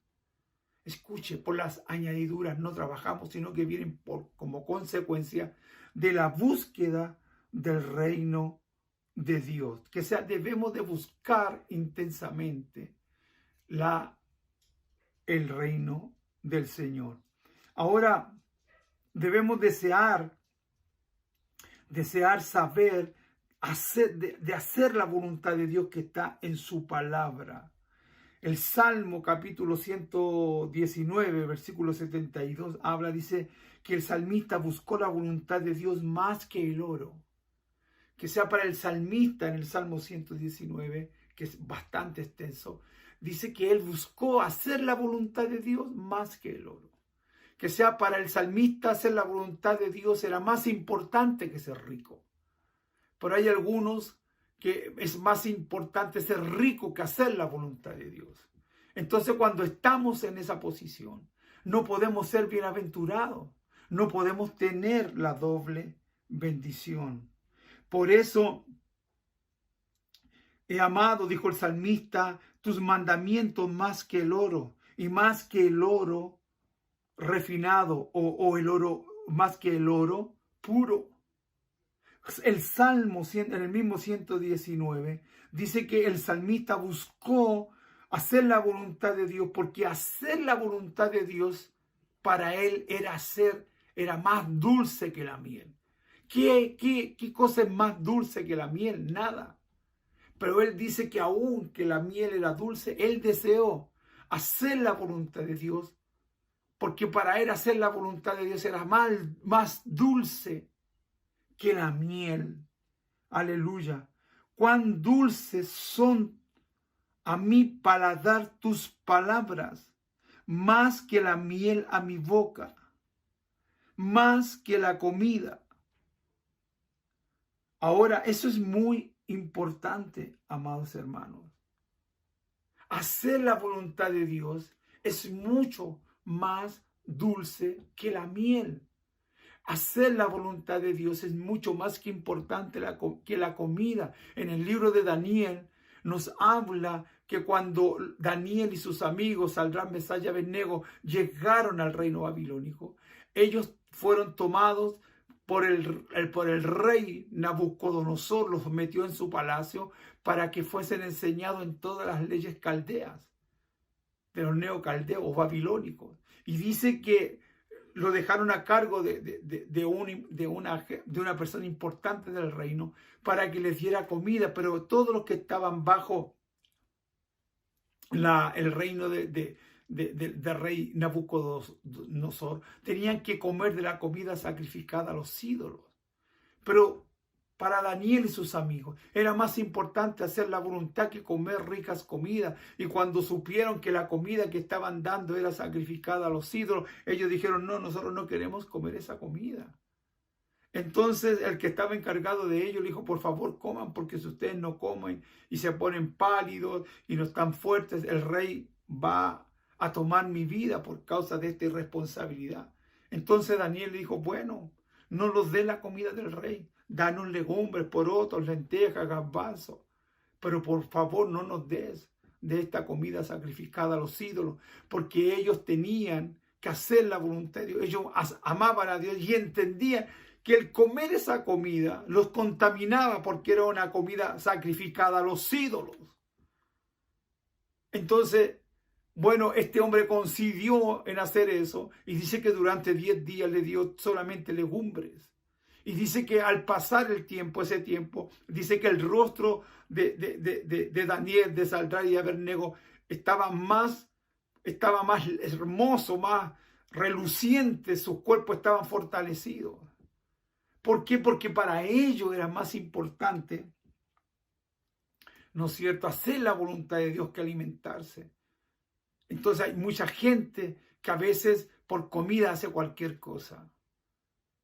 Escuche, por las añadiduras no trabajamos, sino que vienen como consecuencia de la búsqueda del reino de Dios. Que sea, debemos de buscar intensamente el reino del Señor. Ahora, debemos desear saber, de hacer la voluntad de Dios que está en su palabra. El Salmo capítulo 119, versículo 72, dice que el salmista buscó la voluntad de Dios más que el oro. Que sea para el salmista en el Salmo 119, que es bastante extenso, dice que él buscó hacer la voluntad de Dios más que el oro. Que sea para el salmista hacer la voluntad de Dios era más importante que ser rico. Pero hay algunos que es más importante ser rico que hacer la voluntad de Dios. Entonces, cuando estamos en esa posición, no podemos ser bienaventurados, no podemos tener la doble bendición. Por eso, he amado, dijo el salmista, tus mandamientos más que el oro, y más que el oro refinado, o el oro, más que el oro puro. El Salmo, en el mismo 119, dice que el salmista buscó hacer la voluntad de Dios, porque hacer la voluntad de Dios para él era más dulce que la miel. ¿Qué cosa es más dulce que la miel? Nada. Pero él dice que aun que la miel era dulce, él deseó hacer la voluntad de Dios, porque para él hacer la voluntad de Dios era más dulce que la miel. Aleluya. Cuán dulces son a mi paladar tus palabras, más que la miel a mi boca, más que la comida. Ahora, eso es muy importante, amados hermanos. Hacer la voluntad de Dios es mucho más dulce que la miel. Hacer la voluntad de Dios es mucho más que importante que la comida. En el libro de Daniel nos habla que cuando Daniel y sus amigos, Sadrach, Mesach y Abednego, llegaron al reino babilónico, ellos fueron tomados por el rey Nabucodonosor, los metió en su palacio para que fuesen enseñados en todas las leyes caldeas, de los neocaldeos o babilónicos. Y dice que lo dejaron a cargo de una persona importante del reino para que les diera comida, pero todos los que estaban bajo el reino del rey Nabucodonosor tenían que comer de la comida sacrificada a los ídolos. Pero para Daniel y sus amigos era más importante hacer la voluntad que comer ricas comidas. Y cuando supieron que la comida que estaban dando era sacrificada a los ídolos, ellos dijeron, no, nosotros no queremos comer esa comida. Entonces el que estaba encargado de ellos le dijo, por favor coman, porque si ustedes no comen y se ponen pálidos y no están fuertes, el rey va a tomar mi vida por causa de esta irresponsabilidad. Entonces Daniel le dijo, bueno, no nos dé la comida del rey. Danos legumbres, porotos, lentejas, garbanzos. Pero por favor no nos des de esta comida sacrificada a los ídolos, porque ellos tenían que hacer la voluntad de Dios. Ellos amaban a Dios y entendían que el comer esa comida los contaminaba porque era una comida sacrificada a los ídolos. Entonces, bueno, este hombre coincidió en hacer eso y dice que durante 10 días le dio solamente legumbres. Y dice que al pasar el tiempo, ese tiempo, dice que el rostro de Daniel, de Sadrach y Abednego estaba más hermoso, más reluciente, sus cuerpos estaban fortalecidos. ¿Por qué? Porque para ellos era más importante, ¿no es cierto?, hacer la voluntad de Dios que alimentarse. Entonces hay mucha gente que a veces por comida hace cualquier cosa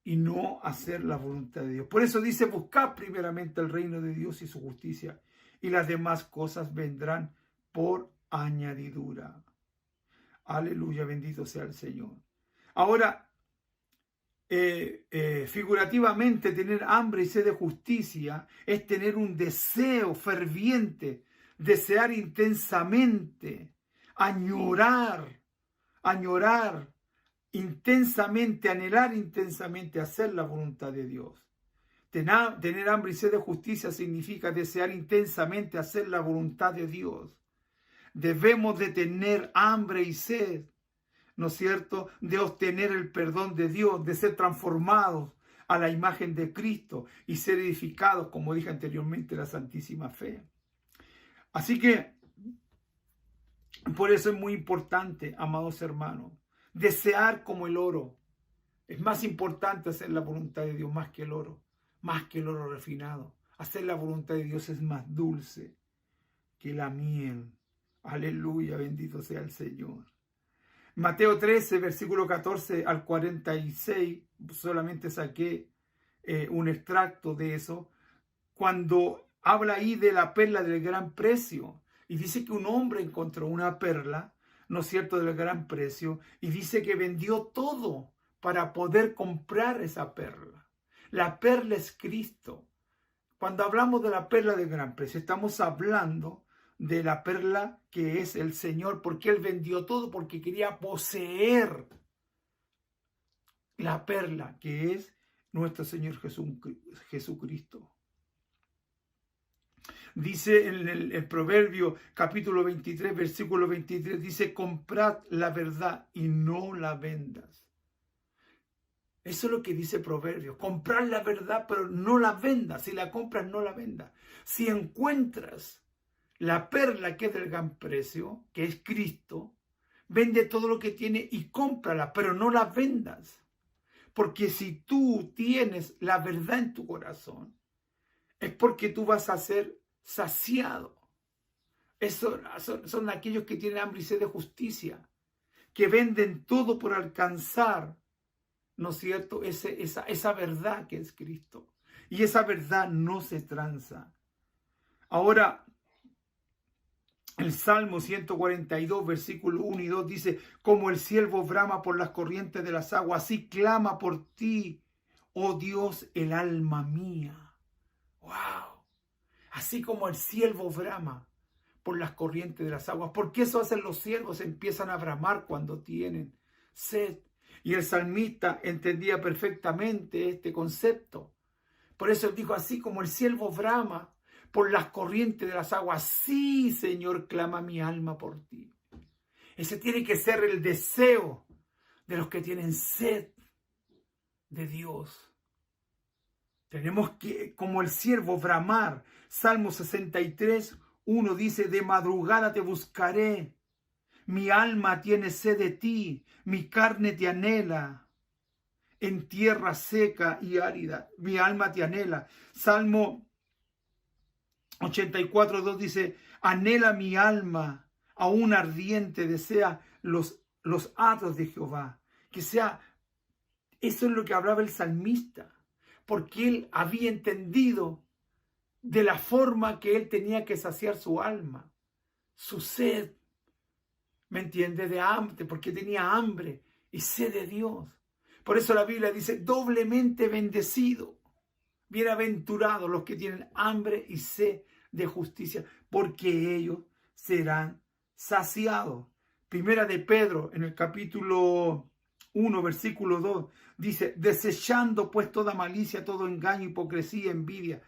y no hacer la voluntad de Dios. Por eso dice, buscad primeramente el reino de Dios y su justicia, y las demás cosas vendrán por añadidura. Aleluya, bendito sea el Señor. Ahora, figurativamente, tener hambre y sed de justicia es tener un deseo ferviente, desear intensamente, añorar intensamente, anhelar intensamente hacer la voluntad de Dios. Tener hambre y sed de justicia significa desear intensamente hacer la voluntad de Dios. Debemos de tener hambre y sed, ¿no es cierto?, de obtener el perdón de Dios, de ser transformados a la imagen de Cristo y ser edificados, como dije anteriormente, la Santísima Fe. Así que, por eso es muy importante, amados hermanos, desear como el oro. Es más importante hacer la voluntad de Dios más que el oro refinado. Hacer la voluntad de Dios es más dulce que la miel. Aleluya, bendito sea el Señor. Mateo 13, versículo 14 al 46, solamente saqué un extracto de eso, cuando habla ahí de la perla del gran precio. Y dice que un hombre encontró una perla, ¿no es cierto?, del gran precio, y dice que vendió todo para poder comprar esa perla. La perla es Cristo. Cuando hablamos de la perla del gran precio, estamos hablando de la perla que es el Señor, porque Él vendió todo, porque quería poseer la perla que es nuestro Señor Jesucristo. Dice en el Proverbio capítulo 23, versículo 23, dice, comprad la verdad y no la vendas. Eso es lo que dice Proverbio, comprar la verdad pero no la vendas. Si la compras, no la vendas. Si encuentras la perla que es del gran precio, que es Cristo, vende todo lo que tiene y cómprala, pero no la vendas. Porque si tú tienes la verdad en tu corazón, es porque tú vas a ser saciado. Son aquellos que tienen hambre y sed de justicia, que venden todo por alcanzar, ¿no es cierto?, esa verdad que es Cristo. Y esa verdad no se tranza. Ahora, el Salmo 142, versículo 1 y 2 dice, como el ciervo brama por las corrientes de las aguas, así clama por ti, oh Dios, el alma mía. ¡Wow! Así como el ciervo brama por las corrientes de las aguas. Porque eso hacen los ciervos, empiezan a bramar cuando tienen sed. Y el salmista entendía perfectamente este concepto. Por eso él dijo, así como el ciervo brama por las corrientes de las aguas, sí, Señor, clama mi alma por ti. Ese tiene que ser el deseo de los que tienen sed de Dios. Tenemos que, como el ciervo, bramar. Salmo 63, 1 dice, de madrugada te buscaré. Mi alma tiene sed de ti, mi carne te anhela. En tierra seca y árida, mi alma te anhela. Salmo 84, 2 dice, anhela mi alma, aún ardiente, desea los atos de Jehová. Que sea, eso es lo que hablaba el salmista, porque él había entendido de la forma que él tenía que saciar su alma, su sed, ¿me entiende? De hambre, porque tenía hambre y sed de Dios. Por eso la Biblia dice, doblemente bendecido, bienaventurados los que tienen hambre y sed de justicia, porque ellos serán saciados. Primera de Pedro, en el capítulo 1, versículo 2, dice, desechando pues toda malicia, todo engaño, hipocresía, envidia,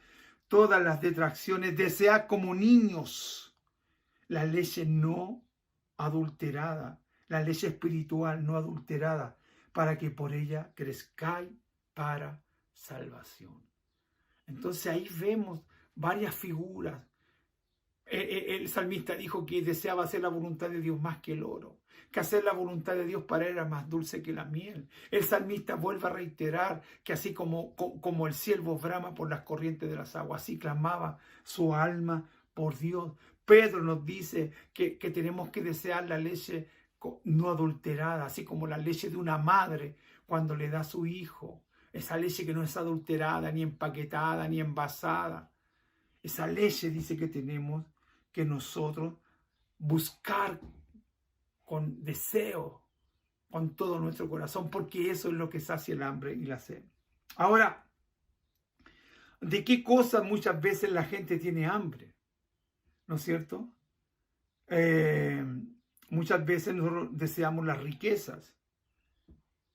todas las detracciones, desead como niños la leche no adulterada, la leche espiritual no adulterada, para que por ella crezcáis para salvación. Entonces ahí vemos varias figuras. El salmista dijo que deseaba hacer la voluntad de Dios más que el oro, que hacer la voluntad de Dios para él era más dulce que la miel. El salmista vuelve a reiterar que así como el ciervo brama por las corrientes de las aguas, así clamaba su alma por Dios. Pedro nos dice que tenemos que desear la leche no adulterada, así como la leche de una madre cuando le da a su hijo. Esa leche que no es adulterada, ni empaquetada, ni envasada. Esa leche dice que tenemos que nosotros buscar con deseo, con todo nuestro corazón, porque eso es lo que sacia el hambre y la sed. Ahora, ¿de qué cosas muchas veces la gente tiene hambre? ¿No es cierto? Muchas veces nosotros deseamos las riquezas.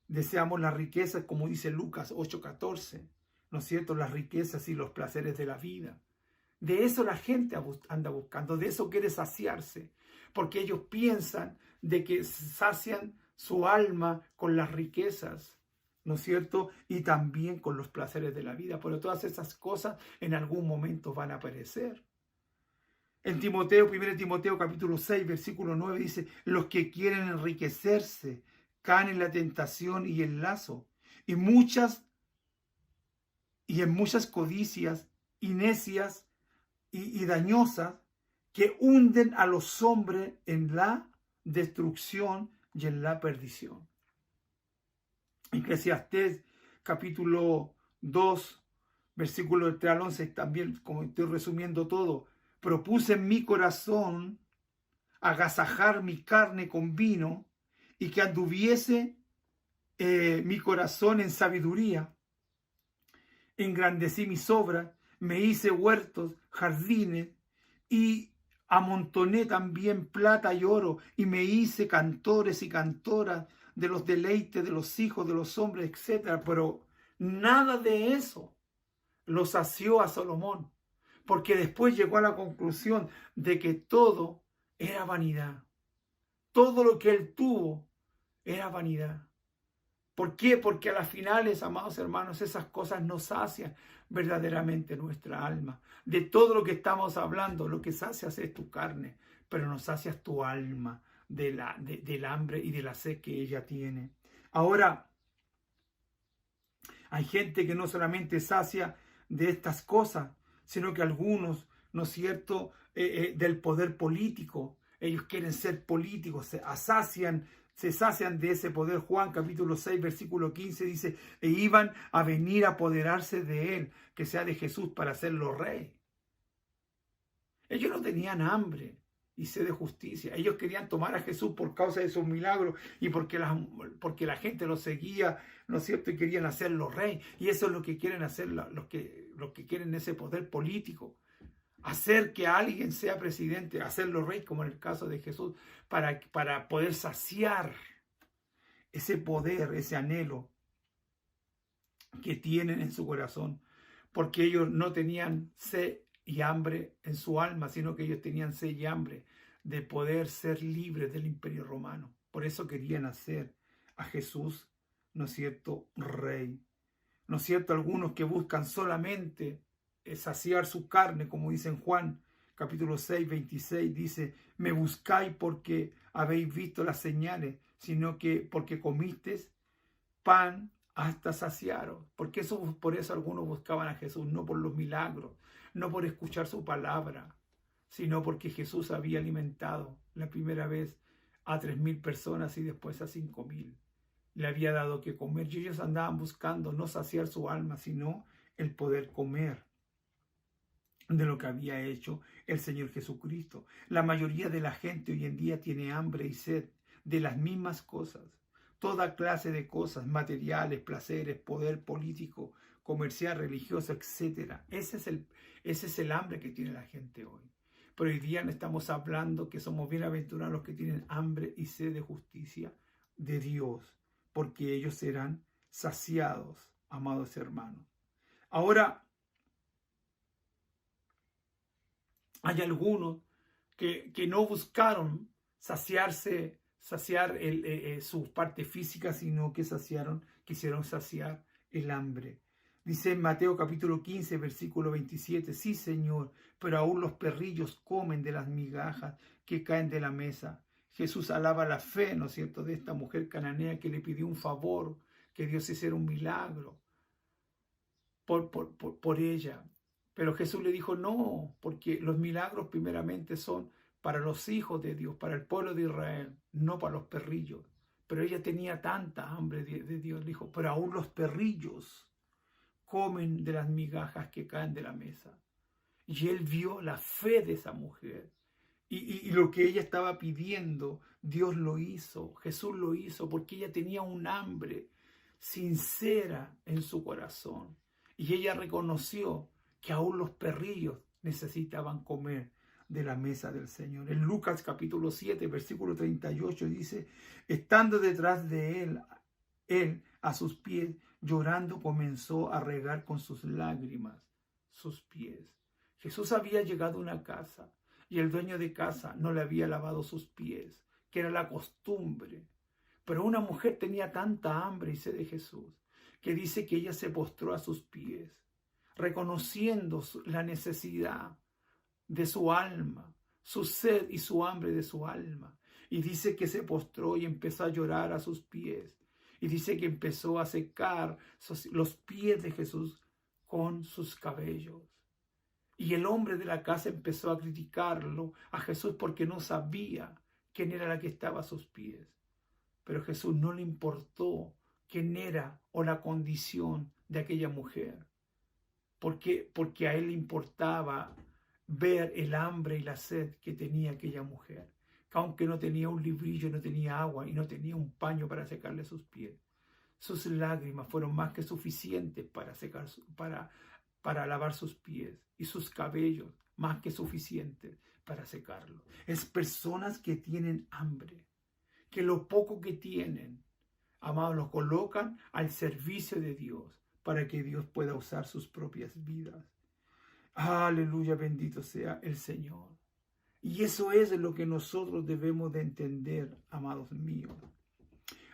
Deseamos las riquezas, como dice Lucas 8:14, ¿no es cierto? Las riquezas y los placeres de la vida. De eso la gente anda buscando, de eso quiere saciarse, porque ellos piensan de que sacian su alma con las riquezas, ¿no es cierto? Y también con los placeres de la vida, pero todas esas cosas en algún momento van a aparecer. En Timoteo, 1 Timoteo capítulo 6, versículo 9 dice, los que quieren enriquecerse caen en la tentación y el lazo, y en muchas codicias y necias y dañosas que hunden a los hombres en la destrucción y en la perdición. Eclesiastés capítulo 2, versículo del 3 al 11, también, como estoy resumiendo todo, propuse en mi corazón agasajar mi carne con vino y que anduviese mi corazón en sabiduría. Engrandecí mis obras, me hice huertos, jardines y amontoné también plata y oro y me hice cantores y cantoras de los deleites de los hijos de los hombres, etc. Pero nada de eso lo sació a Salomón, porque después llegó a la conclusión de que todo era vanidad. Todo lo que él tuvo era vanidad. ¿Por qué? Porque a las finales, amados hermanos, esas cosas no sacian verdaderamente nuestra alma. De todo lo que estamos hablando, lo que sacias es tu carne, pero no sacias tu alma del hambre y de la sed que ella tiene. Ahora, hay gente que no solamente sacia de estas cosas, sino que algunos, ¿no es cierto?, del poder político. Ellos quieren ser políticos, se sacian de ese poder. Juan capítulo 6, versículo 15 dice, e iban a venir a apoderarse de él, que sea de Jesús, para hacerlo rey. Ellos no tenían hambre y sed de justicia. Ellos querían tomar a Jesús por causa de sus milagros y porque la gente lo seguía, ¿no es cierto? Y querían hacerlo rey. Y eso es lo que quieren hacer los que quieren ese poder político. Hacer que alguien sea presidente, hacerlo rey, como en el caso de Jesús, para poder saciar ese poder, ese anhelo que tienen en su corazón. Porque ellos no tenían sed y hambre en su alma, sino que ellos tenían sed y hambre de poder ser libres del imperio romano. Por eso querían hacer a Jesús, ¿no es cierto?, rey. ¿No es cierto? Algunos que buscan solamente saciar su carne, como dice en Juan capítulo 6, 26, dice, me buscáis porque habéis visto las señales, sino que porque comisteis pan hasta saciaros. Por eso algunos buscaban a Jesús, no por los milagros, no por escuchar su palabra, sino porque Jesús había alimentado la primera vez a 3,000 personas y después a 5,000. Le había dado que comer y ellos andaban buscando no saciar su alma, sino el poder comer de lo que había hecho el Señor Jesucristo. La mayoría de la gente hoy en día tiene hambre y sed de las mismas cosas. toda clase de cosas, materiales, placeres, poder político, comercial, religioso, etc. Ese es el hambre que tiene la gente hoy. Pero hoy día no estamos hablando que somos bienaventurados los que tienen hambre y sed de justicia de Dios, porque ellos serán saciados, amados hermanos. Ahora, hay algunos que no buscaron saciar su parte física, sino que quisieron saciar el hambre. Dice en Mateo capítulo 15, versículo 27, sí, Señor, pero aún los perrillos comen de las migajas que caen de la mesa. Jesús alaba la fe, ¿no es cierto?, de esta mujer cananea que le pidió un favor, que Dios hiciera un milagro por ella. Pero Jesús le dijo no, porque los milagros primeramente son para los hijos de Dios, para el pueblo de Israel, no para los perrillos. Pero ella tenía tanta hambre de Dios, dijo, pero aún los perrillos comen de las migajas que caen de la mesa. Y él vio la fe de esa mujer. Y lo que ella estaba pidiendo, Dios lo hizo, Jesús lo hizo, porque ella tenía un hambre sincera en su corazón. Y ella reconoció que aún los perrillos necesitaban comer de la mesa del Señor. En Lucas capítulo 7, versículo 38 dice, estando detrás de él a sus pies, llorando, comenzó a regar con sus lágrimas sus pies. Jesús había llegado a una casa y el dueño de casa no le había lavado sus pies, que era la costumbre. Pero una mujer tenía tanta hambre y sed de Jesús, que dice que ella se postró a sus pies, reconociendo la necesidad de su alma, su sed y su hambre de su alma. Y dice que se postró y empezó a llorar a sus pies. Y dice que empezó a secar los pies de Jesús con sus cabellos. Y el hombre de la casa empezó a criticarlo a Jesús porque no sabía quién era la que estaba a sus pies. Pero Jesús no le importó quién era o la condición de aquella mujer. Porque a él le importaba ver el hambre y la sed que tenía aquella mujer, que aunque no tenía un librillo, no tenía agua y no tenía un paño para secarle sus pies, sus lágrimas fueron más que suficientes para lavar sus pies, y sus cabellos más que suficientes para secarlo. Es personas que tienen hambre, que lo poco que tienen, amados, lo colocan al servicio de Dios para que Dios pueda usar sus propias vidas. Aleluya, bendito sea el Señor. Y eso es lo que nosotros debemos de entender, amados míos.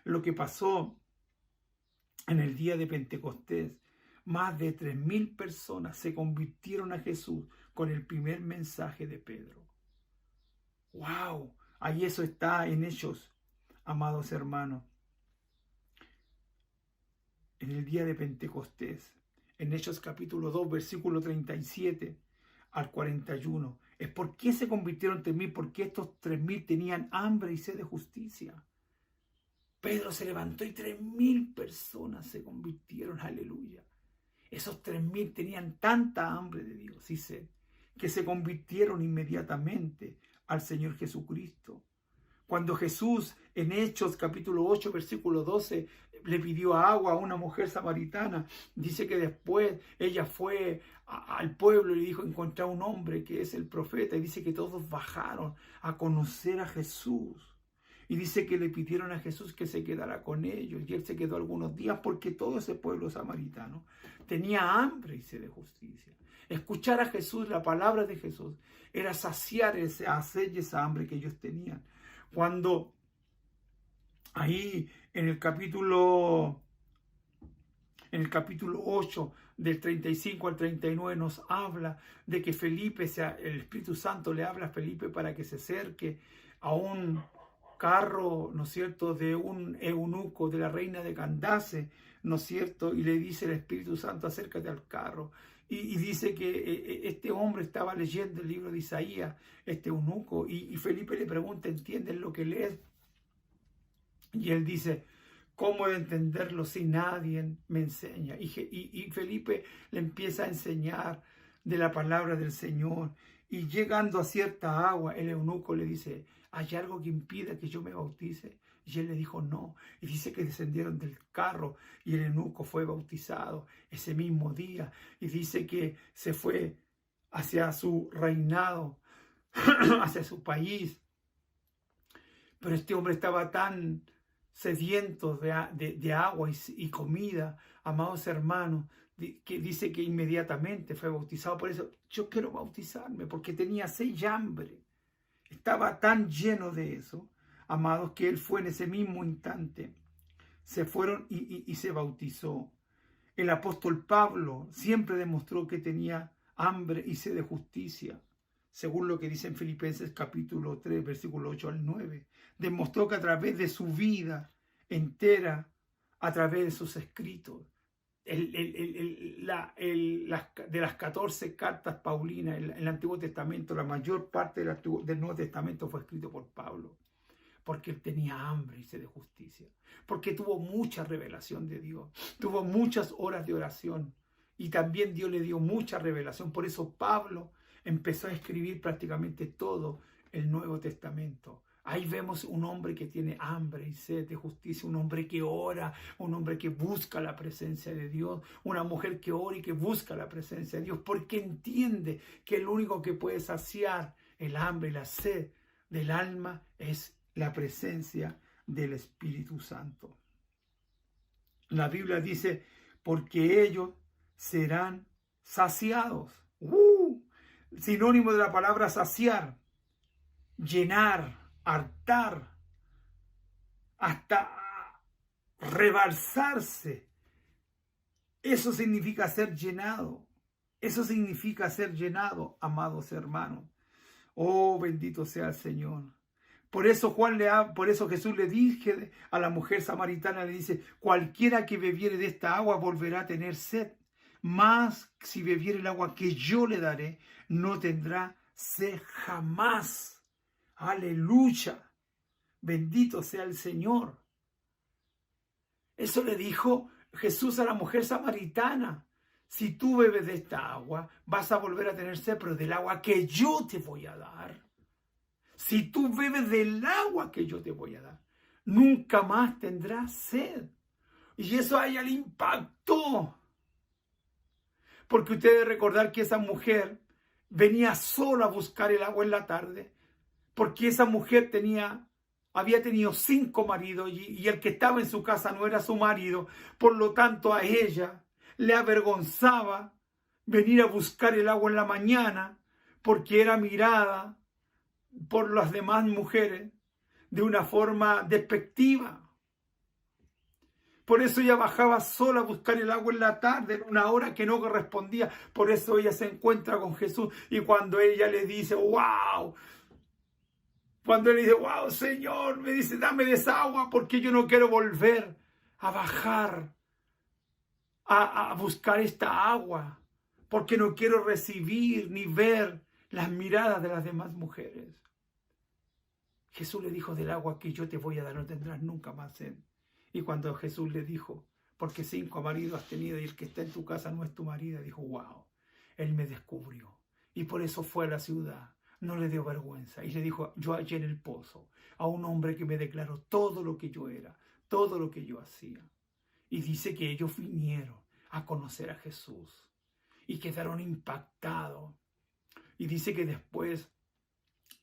Lo que pasó en el día de Pentecostés, más de 3,000 personas se convirtieron a Jesús con el primer mensaje de Pedro. ¡Wow! Ahí eso está en Hechos, amados hermanos. En el día de Pentecostés, en Hechos capítulo 2, versículo 37 al 41. Es por qué se convirtieron 3,000, porque estos 3,000 tenían hambre y sed de justicia. Pedro se levantó y 3,000 personas se convirtieron, aleluya. Esos 3,000 tenían tanta hambre de Dios y sed, que se convirtieron inmediatamente al Señor Jesucristo. Cuando Jesús en Hechos capítulo 8 versículo 12 le pidió agua a una mujer samaritana, dice que después ella fue al pueblo y le dijo, encontrar un hombre que es el profeta, y dice que todos bajaron a conocer a Jesús. Y dice que le pidieron a Jesús que se quedara con ellos, y él se quedó algunos días porque todo ese pueblo samaritano tenía hambre y sed de justicia. Escuchar a Jesús, la palabra de Jesús, era saciar esa sed y esa hambre que ellos tenían. Cuando ahí en el capítulo 8, del 35 al 39, nos habla de que Felipe, el Espíritu Santo le habla a Felipe para que se acerque a un carro, ¿no es cierto?, de un eunuco, de la reina de Candace, ¿no es cierto?, y le dice el Espíritu Santo, acércate al carro. Y dice que este hombre estaba leyendo el libro de Isaías, este eunuco, y Felipe le pregunta, ¿entiendes lo que lees? Y él dice, ¿cómo de entenderlo si nadie me enseña? Y Felipe le empieza a enseñar de la palabra del Señor. Y llegando a cierta agua, el eunuco le dice, ¿hay algo que impida que yo me bautice? Y él le dijo, no. Y dice que descendieron del carro y el eunuco fue bautizado ese mismo día. Y dice que se fue hacia su reinado, hacia su país. Pero este hombre estaba tan sediento de agua y comida, amados hermanos, que dice que inmediatamente fue bautizado. Por eso yo quiero bautizarme, porque tenía sed y hambre. Estaba tan lleno de eso, amados, que él fue en ese mismo instante. Se fueron y se bautizó. El apóstol Pablo siempre demostró que tenía hambre y sed de justicia, según lo que dice en Filipenses capítulo 3, versículo 8 al 9. Demostró que a través de su vida entera, a través de sus escritos, de las 14 cartas paulinas en el Antiguo Testamento, la mayor parte del Nuevo Testamento fue escrito por Pablo, porque él tenía hambre y sed de justicia, porque tuvo mucha revelación de Dios, tuvo muchas horas de oración, y también Dios le dio mucha revelación. Por eso Pablo empezó a escribir prácticamente todo el Nuevo Testamento. Ahí vemos un hombre que tiene hambre y sed de justicia, un hombre que ora, un hombre que busca la presencia de Dios, una mujer que ora y que busca la presencia de Dios, porque entiende que el único que puede saciar el hambre y la sed del alma es la presencia del Espíritu Santo. La Biblia dice, porque ellos serán saciados. Sinónimo de la palabra saciar, llenar, hartar, hasta rebalsarse. Eso significa ser llenado. Eso significa ser llenado, amados hermanos. Oh, bendito sea el Señor. Por eso Jesús le dije a la mujer samaritana, le dice, cualquiera que bebiere de esta agua volverá a tener sed. Mas si bebiere el agua que yo le daré, no tendrá sed jamás. Aleluya. Bendito sea el Señor. Eso le dijo Jesús a la mujer samaritana. Si tú bebes de esta agua, vas a volver a tener sed, pero del agua que yo te voy a dar. Si tú bebes del agua que yo te voy a dar, nunca más tendrás sed. Y eso a ella le impactó. Porque usted debe recordar que esa mujer venía sola a buscar el agua en la tarde. Porque esa mujer había tenido 5 maridos y el que estaba en su casa no era su marido. Por lo tanto, a ella le avergonzaba venir a buscar el agua en la mañana porque era mirada por las demás mujeres de una forma despectiva. Por eso ella bajaba sola a buscar el agua en la tarde, en una hora que no correspondía. Por eso ella se encuentra con Jesús. Y cuando ella le dice, wow, Señor, me dice, dame de esa agua porque yo no quiero volver a bajar a buscar esta agua. Porque no quiero recibir ni ver las miradas de las demás mujeres. Jesús le dijo, del agua que yo te voy a dar no tendrás nunca más sed. Y cuando Jesús le dijo, porque 5 maridos has tenido y el que está en tu casa no es tu marido, dijo, wow, él me descubrió. Y por eso fue a la ciudad, no le dio vergüenza. Y le dijo, yo hallé en el pozo a un hombre que me declaró todo lo que yo era, todo lo que yo hacía. Y dice que ellos vinieron a conocer a Jesús y quedaron impactados. Y dice que después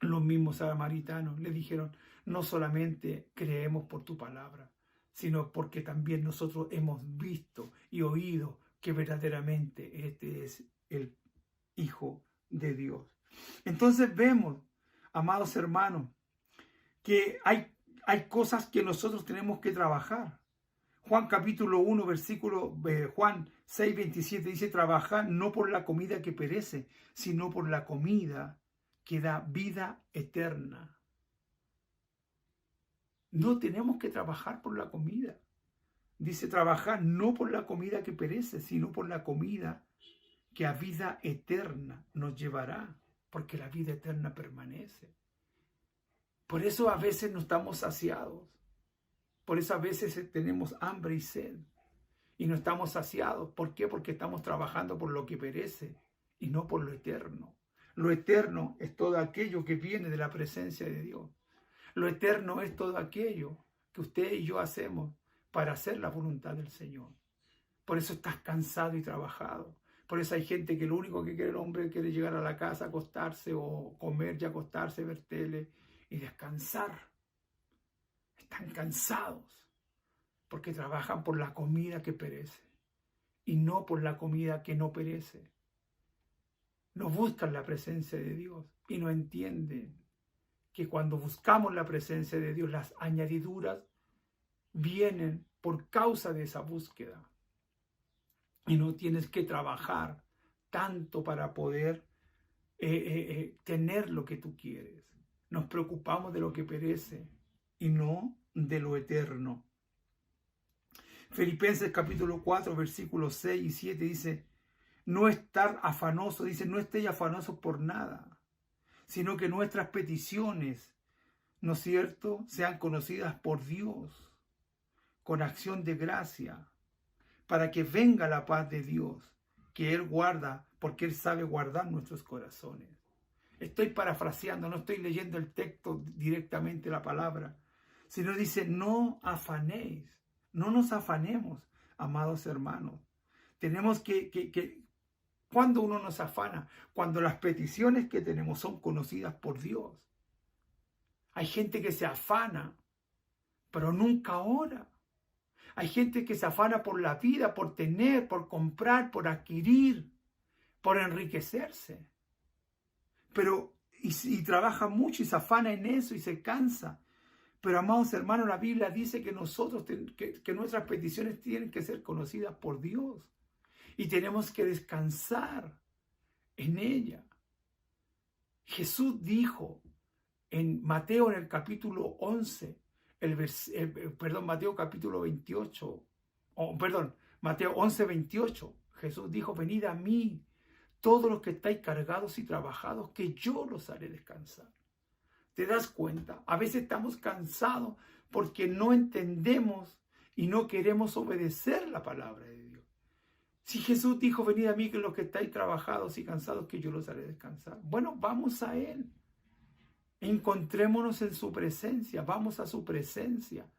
los mismos samaritanos le dijeron, no solamente creemos por tu palabra, sino porque también nosotros hemos visto y oído que verdaderamente este es el Hijo de Dios. Entonces vemos, amados hermanos, que hay cosas que nosotros tenemos que trabajar. Juan capítulo 1, Juan 6, 27 dice, trabajad no por la comida que perece, sino por la comida que da vida eterna. No tenemos que trabajar por la comida. Dice, trabajar no por la comida que perece, sino por la comida que a vida eterna nos llevará, porque la vida eterna permanece. Por eso a veces no estamos saciados. Por eso a veces tenemos hambre y sed y no estamos saciados. ¿Por qué? Porque estamos trabajando por lo que perece y no por lo eterno. Lo eterno es todo aquello que viene de la presencia de Dios. Lo eterno es todo aquello que usted y yo hacemos para hacer la voluntad del Señor. Por eso estás cansado y trabajado. Por eso hay gente que lo único que quiere el hombre quiere llegar a la casa, acostarse o comer y acostarse, ver tele y descansar. Están cansados porque trabajan por la comida que perece y no por la comida que no perece. No buscan la presencia de Dios y no entienden que cuando buscamos la presencia de Dios, las añadiduras vienen por causa de esa búsqueda. Y no tienes que trabajar tanto para poder tener lo que tú quieres. Nos preocupamos de lo que perece y no de lo eterno. Filipenses capítulo 4, versículos 6 y 7 dice, no estar afanoso, dice, no estéis afanosos por nada, sino que nuestras peticiones, ¿no es cierto?, sean conocidas por Dios con acción de gracia, para que venga la paz de Dios, que Él guarda, porque Él sabe guardar nuestros corazones. Estoy parafraseando, no estoy leyendo el texto directamente, la palabra, sino dice, no afanéis, no nos afanemos, amados hermanos. Tenemos que cuando uno nos afana, cuando las peticiones que tenemos son conocidas por Dios. Hay gente que se afana, pero nunca ora. Hay gente que se afana por la vida, por tener, por comprar, por adquirir, por enriquecerse. Pero, y trabaja mucho y se afana en eso y se cansa. Pero, amados hermanos, la Biblia dice que nosotros, que nuestras peticiones tienen que ser conocidas por Dios. Y tenemos que descansar en ella. Jesús dijo en Mateo, en el capítulo 11, Mateo capítulo 28, Mateo 11, 28, Jesús dijo, venid a mí, todos los que estáis cargados y trabajados, que yo los haré descansar. ¿Te das cuenta? A veces estamos cansados porque no entendemos y no queremos obedecer la palabra de Dios. Si Jesús dijo, venid a mí, que los que estáis trabajados y cansados, que yo los haré descansar. Bueno, vamos a Él. Encontrémonos en su presencia, vamos a su presencia.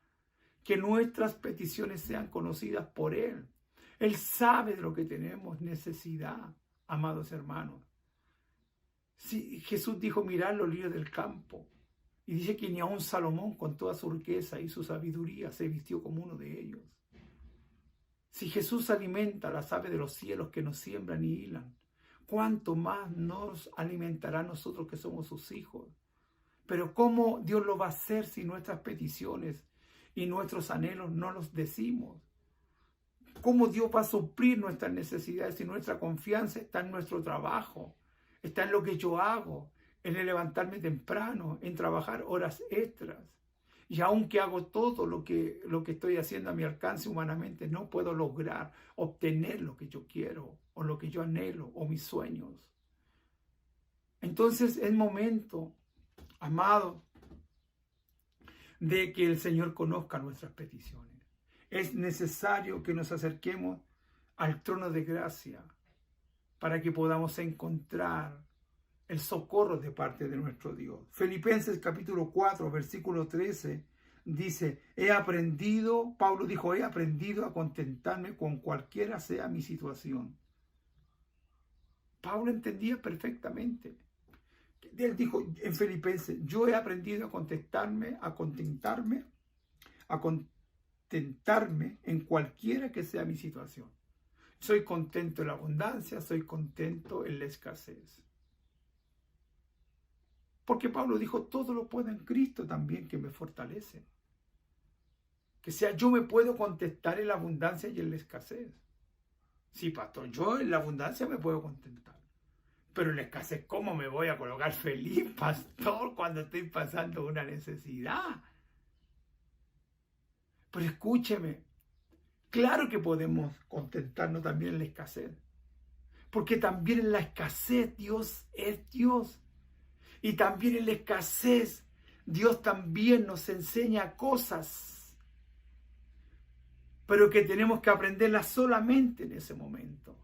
Que nuestras peticiones sean conocidas por Él. Él sabe de lo que tenemos necesidad, amados hermanos. Si Jesús dijo, mirad los lirios del campo. Y dice que ni aun Salomón, con toda su riqueza y su sabiduría, se vistió como uno de ellos. Si Jesús alimenta a las aves de los cielos que nos siembran y hilan, ¿cuánto más nos alimentará a nosotros que somos sus hijos? Pero ¿cómo Dios lo va a hacer si nuestras peticiones y nuestros anhelos no los decimos? ¿Cómo Dios va a suplir nuestras necesidades si nuestra confianza está en nuestro trabajo? Está en lo que yo hago, en el levantarme temprano, en trabajar horas extras. Y aunque hago todo lo que estoy haciendo a mi alcance humanamente, no puedo lograr obtener lo que yo quiero, o lo que yo anhelo, o mis sueños. Entonces es momento, amado, de que el Señor conozca nuestras peticiones. Es necesario que nos acerquemos al trono de gracia para que podamos encontrar el socorro de parte de nuestro Dios. Filipenses capítulo 4, versículo 13 dice, Pablo dijo, he aprendido a contentarme con cualquiera sea mi situación. Pablo entendía perfectamente. Él dijo en Filipenses, yo he aprendido a contentarme en cualquiera que sea mi situación. Soy contento en la abundancia, soy contento en la escasez. Porque Pablo dijo, todo lo puedo en Cristo también que me fortalece. Que sea, yo me puedo contentar en la abundancia y en la escasez. Sí, pastor, yo en la abundancia me puedo contentar. Pero en la escasez, ¿cómo me voy a colocar feliz, pastor, cuando estoy pasando una necesidad? Pero escúcheme, claro que podemos contentarnos también en la escasez. Porque también en la escasez Dios es Dios. Y también en la escasez Dios también nos enseña cosas. Pero que tenemos que aprenderlas solamente en ese momento.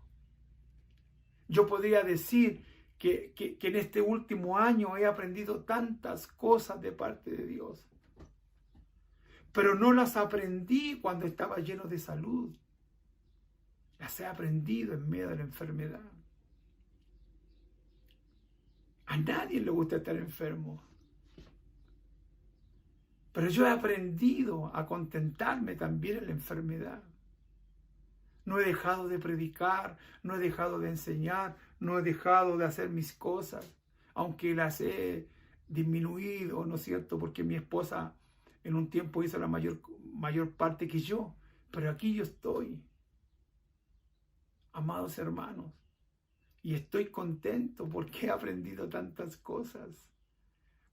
Yo podría decir que en este último año he aprendido tantas cosas de parte de Dios. Pero no las aprendí cuando estaba lleno de salud. Las he aprendido en medio de la enfermedad. A nadie le gusta estar enfermo. Pero yo he aprendido a contentarme también en la enfermedad. No he dejado de predicar, no he dejado de enseñar, no he dejado de hacer mis cosas, aunque las he disminuido, ¿no es cierto? Porque mi esposa en un tiempo hizo la mayor parte que yo, pero aquí yo estoy, amados hermanos, y estoy contento porque he aprendido tantas cosas.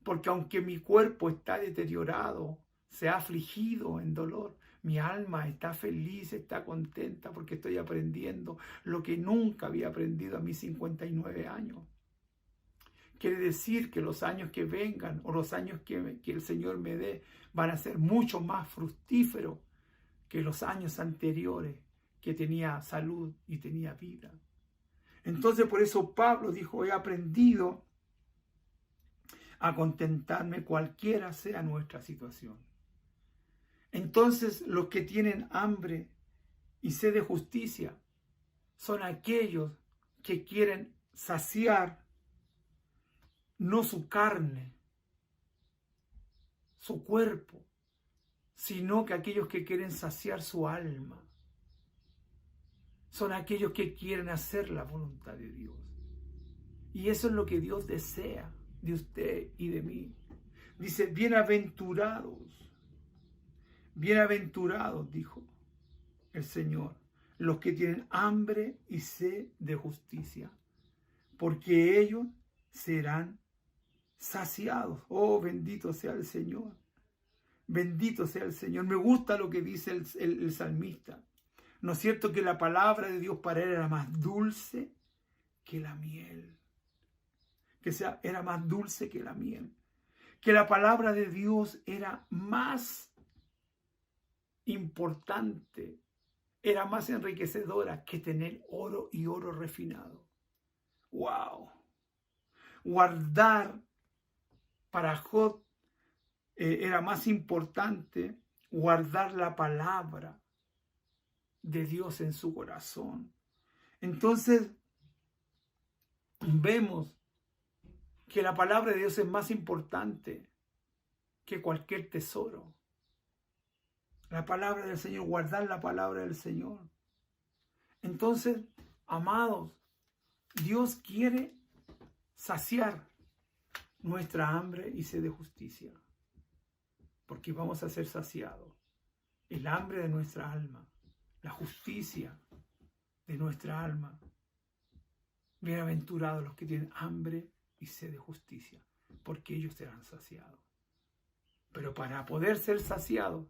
Porque aunque mi cuerpo está deteriorado, se ha afligido en dolor, mi alma está feliz, está contenta porque estoy aprendiendo lo que nunca había aprendido a mis 59 años. Quiere decir que los años que vengan o los años que el Señor me dé van a ser mucho más fructíferos que los años anteriores que tenía salud y tenía vida. Entonces por eso Pablo dijo, he aprendido a contentarme cualquiera sea nuestra situación. Entonces los que tienen hambre y sed de justicia son aquellos que quieren saciar no su carne, su cuerpo, sino que aquellos que quieren saciar su alma. Son aquellos que quieren hacer la voluntad de Dios. Y eso es lo que Dios desea de usted y de mí. Dice, bienaventurados, dijo el Señor, los que tienen hambre y sed de justicia, porque ellos serán saciados. Oh, bendito sea el Señor. Bendito sea el Señor. Me gusta lo que dice el salmista. ¿No es cierto que la palabra de Dios para él era más dulce que la miel? Era más dulce que la miel. Que la palabra de Dios era más importante, era más enriquecedora que tener oro y oro refinado. ¡Wow! Guardar para Job era más importante guardar la palabra de Dios en su corazón. Entonces, vemos que la palabra de Dios es más importante que cualquier tesoro. La palabra del Señor, guardar la palabra del Señor. Entonces, amados, Dios quiere saciar nuestra hambre y sed de justicia, porque vamos a ser saciados. El hambre de nuestra alma, la justicia de nuestra alma. Bienaventurados los que tienen hambre y sed de justicia, porque ellos serán saciados. Pero para poder ser saciados,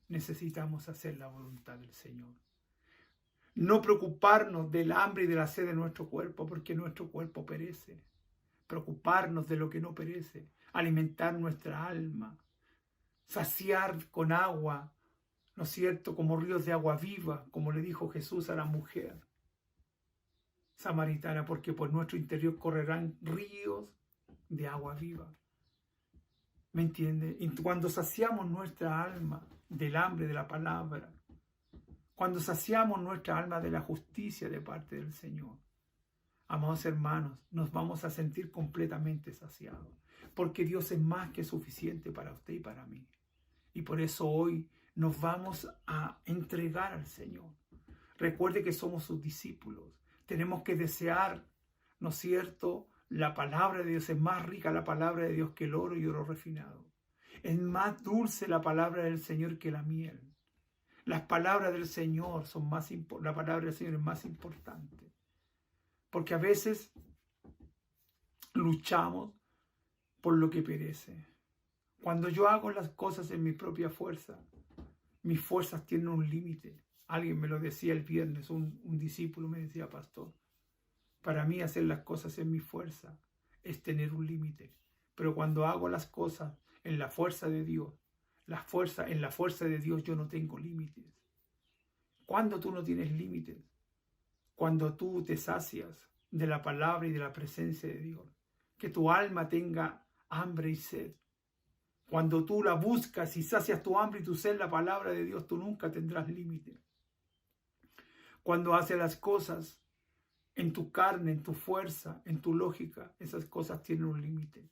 necesitamos hacer la voluntad del Señor. No preocuparnos del hambre y de la sed de nuestro cuerpo, porque nuestro cuerpo perece. Preocuparnos de lo que no perece, alimentar nuestra alma, saciar con agua, ¿no es cierto?, como ríos de agua viva, como le dijo Jesús a la mujer samaritana, porque por nuestro interior correrán ríos de agua viva. ¿Me entiende? Y cuando saciamos nuestra alma del hambre de la palabra, cuando saciamos nuestra alma de la justicia de parte del Señor, amados hermanos, nos vamos a sentir completamente saciados, porque Dios es más que suficiente para usted y para mí. Y por eso hoy nos vamos a entregar al Señor. Recuerde que somos sus discípulos. Tenemos que desear, ¿no es cierto?, la palabra de Dios. Es más rica la palabra de Dios que el oro y oro refinado. Es más dulce la palabra del Señor que la miel. Las palabras del Señor son más importantes. La palabra del Señor es más importante. Porque a veces luchamos por lo que perece. Cuando yo hago las cosas en mi propia fuerza, mis fuerzas tienen un límite. Alguien me lo decía el viernes, un discípulo me decía, pastor, para mí hacer las cosas en mi fuerza es tener un límite. Pero cuando hago las cosas en la fuerza de Dios, en la fuerza de Dios yo no tengo límites. ¿Cuándo tú no tienes límites? Cuando tú te sacias de la palabra y de la presencia de Dios. Que tu alma tenga hambre y sed. Cuando tú la buscas y sacias tu hambre y tu sed, la palabra de Dios, tú nunca tendrás límite. Cuando haces las cosas en tu carne, en tu fuerza, en tu lógica, esas cosas tienen un límite.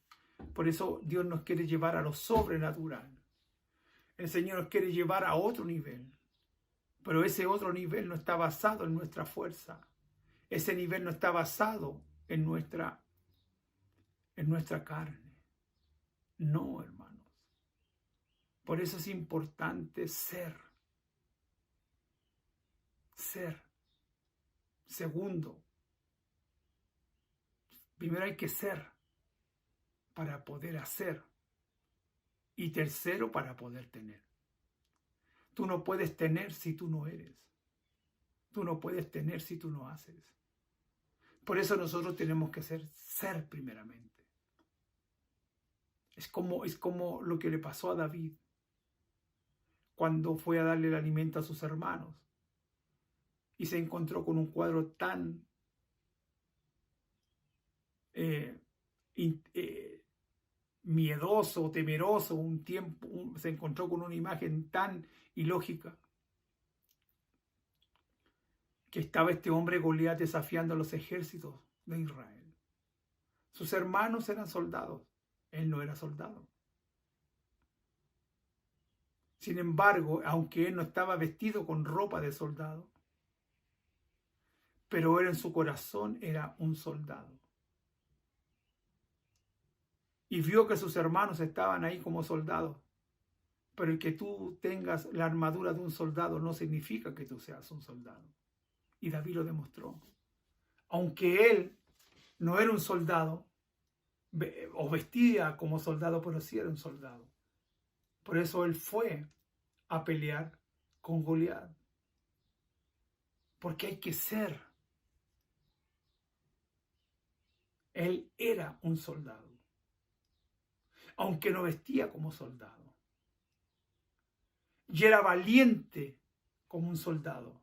Por eso Dios nos quiere llevar a lo sobrenatural. El Señor nos quiere llevar a otro nivel. Pero ese otro nivel no está basado en nuestra fuerza. Ese nivel no está basado en nuestra carne. No, hermanos. Por eso es importante ser. Ser. Segundo, primero hay que ser para poder hacer. Y tercero, para poder tener. Tú no puedes tener si tú no eres. Tú no puedes tener si tú no haces. Por eso nosotros tenemos que ser primeramente. Es como lo que le pasó a David cuando fue a darle el alimento a sus hermanos y se encontró con un cuadro tan miedoso, temeroso, se encontró con una imagen tan ilógica, que estaba este hombre Goliat desafiando a los ejércitos de Israel. Sus hermanos eran soldados, él no era soldado. Sin embargo, aunque él no estaba vestido con ropa de soldado, pero él en su corazón era un soldado. Y vio que sus hermanos estaban ahí como soldados. Pero el que tú tengas la armadura de un soldado no significa que tú seas un soldado. Y David lo demostró. Aunque él no era un soldado, o vestía como soldado, pero sí era un soldado. Por eso él fue a pelear con Goliat. Porque hay que ser. Él era un soldado. Aunque no vestía como soldado. Y era valiente como un soldado.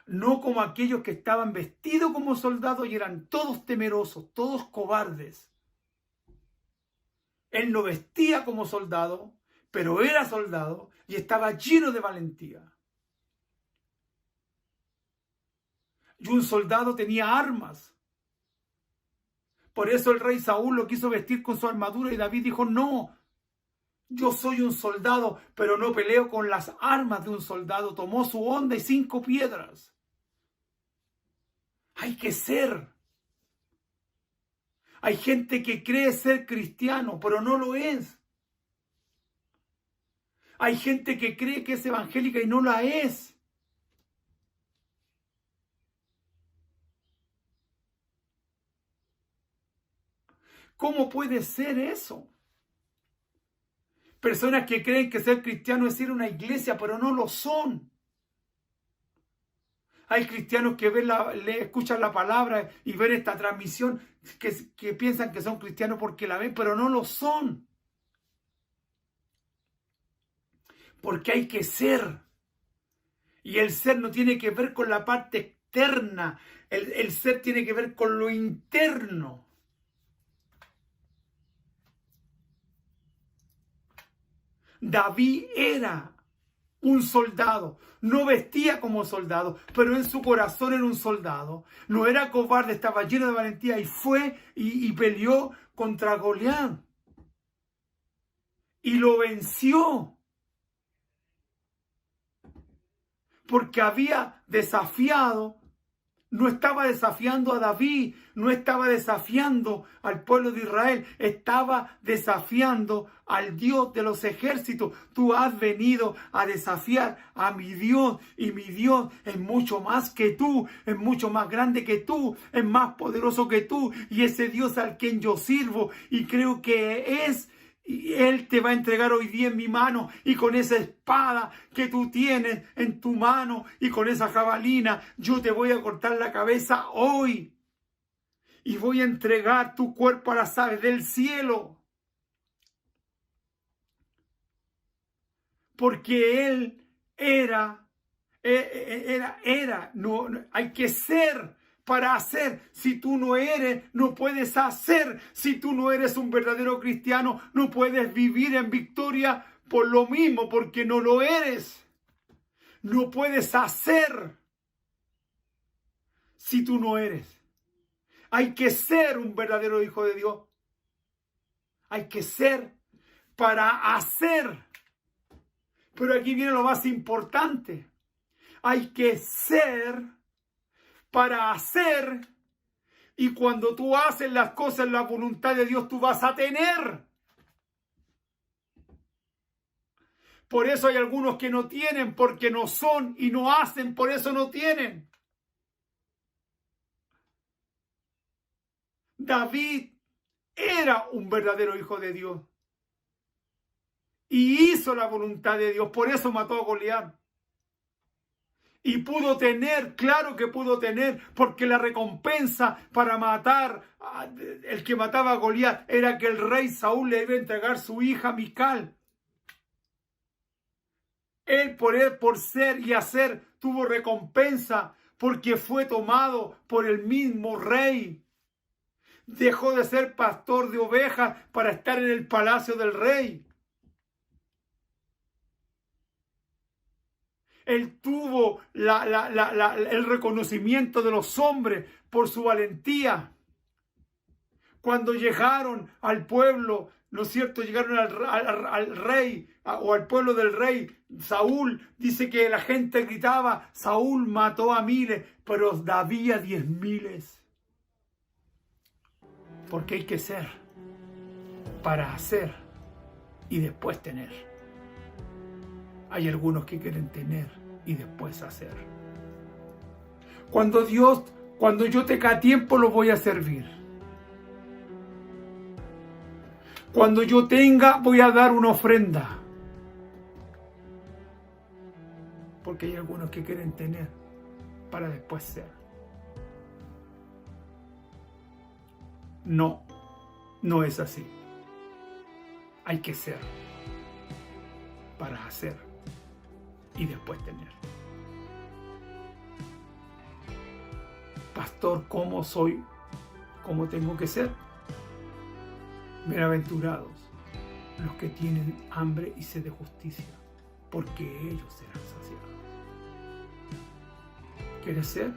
No como aquellos que estaban vestidos como soldados y eran todos temerosos, todos cobardes. Él no vestía como soldado, pero era soldado y estaba lleno de valentía. Y un soldado tenía armas. Por eso el rey Saúl lo quiso vestir con su armadura y David dijo, no, yo soy un soldado, pero no peleo con las armas de un soldado. Tomó su honda y 5 piedras. Hay que ser. Hay gente que cree ser cristiano, pero no lo es. Hay gente que cree que es evangélica y no la es. ¿Cómo puede ser eso? Personas que creen que ser cristiano es ir a una iglesia, pero no lo son. Hay cristianos que escuchan la palabra y ven esta transmisión que piensan que son cristianos porque la ven, pero no lo son. Porque hay que ser. Y el ser no tiene que ver con la parte externa. El ser tiene que ver con lo interno. David era un soldado, no vestía como soldado, pero en su corazón era un soldado. No era cobarde, estaba lleno de valentía y fue y peleó contra Goliat. Y lo venció. Porque había desafiado. No estaba desafiando a David, no estaba desafiando al pueblo de Israel, estaba desafiando al Dios de los ejércitos. Tú has venido a desafiar a mi Dios y mi Dios es mucho más que tú, es mucho más grande que tú, es más poderoso que tú y ese Dios al quien yo sirvo y creo que y Él te va a entregar hoy día en mi mano y con esa espada que tú tienes en tu mano y con esa jabalina yo te voy a cortar la cabeza hoy y voy a entregar tu cuerpo a las aves del cielo. Porque Él no, hay que ser para hacer. Si tú no eres, no puedes hacer. Si tú no eres un verdadero cristiano, no puedes vivir en victoria por lo mismo, porque no lo eres. No puedes hacer si tú no eres. Hay que ser un verdadero hijo de Dios. Hay que ser para hacer. Pero aquí viene lo más importante. Hay que ser para hacer. Y cuando tú haces las cosas en la voluntad de Dios, tú vas a tener. Por eso hay algunos que no tienen, porque no son y no hacen, por eso no tienen. David era un verdadero hijo de Dios. Y hizo la voluntad de Dios, por eso mató a Goliat. Y pudo tener, claro que pudo tener, porque la recompensa para matar, el que mataba a Goliat, era que el rey Saúl le iba a entregar su hija Mical. Él por ser y hacer tuvo recompensa, porque fue tomado por el mismo rey. Dejó de ser pastor de ovejas para estar en el palacio del rey. Él tuvo el reconocimiento de los hombres por su valentía. Cuando llegaron al pueblo, ¿no es cierto? Llegaron al rey o al pueblo del rey Saúl. Dice que la gente gritaba, Saúl mató a miles, pero David a 10.000. Porque hay que ser para hacer y después tener. Hay algunos que quieren tener y después hacer. Cuando yo tenga tiempo, lo voy a servir. Cuando yo tenga, voy a dar una ofrenda. Porque hay algunos que quieren tener para después ser. No, no es así. Hay que ser para hacer y después tener. Pastor, ¿cómo soy? ¿Cómo tengo que ser? Bienaventurados los que tienen hambre y sed de justicia, porque ellos serán saciados. ¿Quieres ser?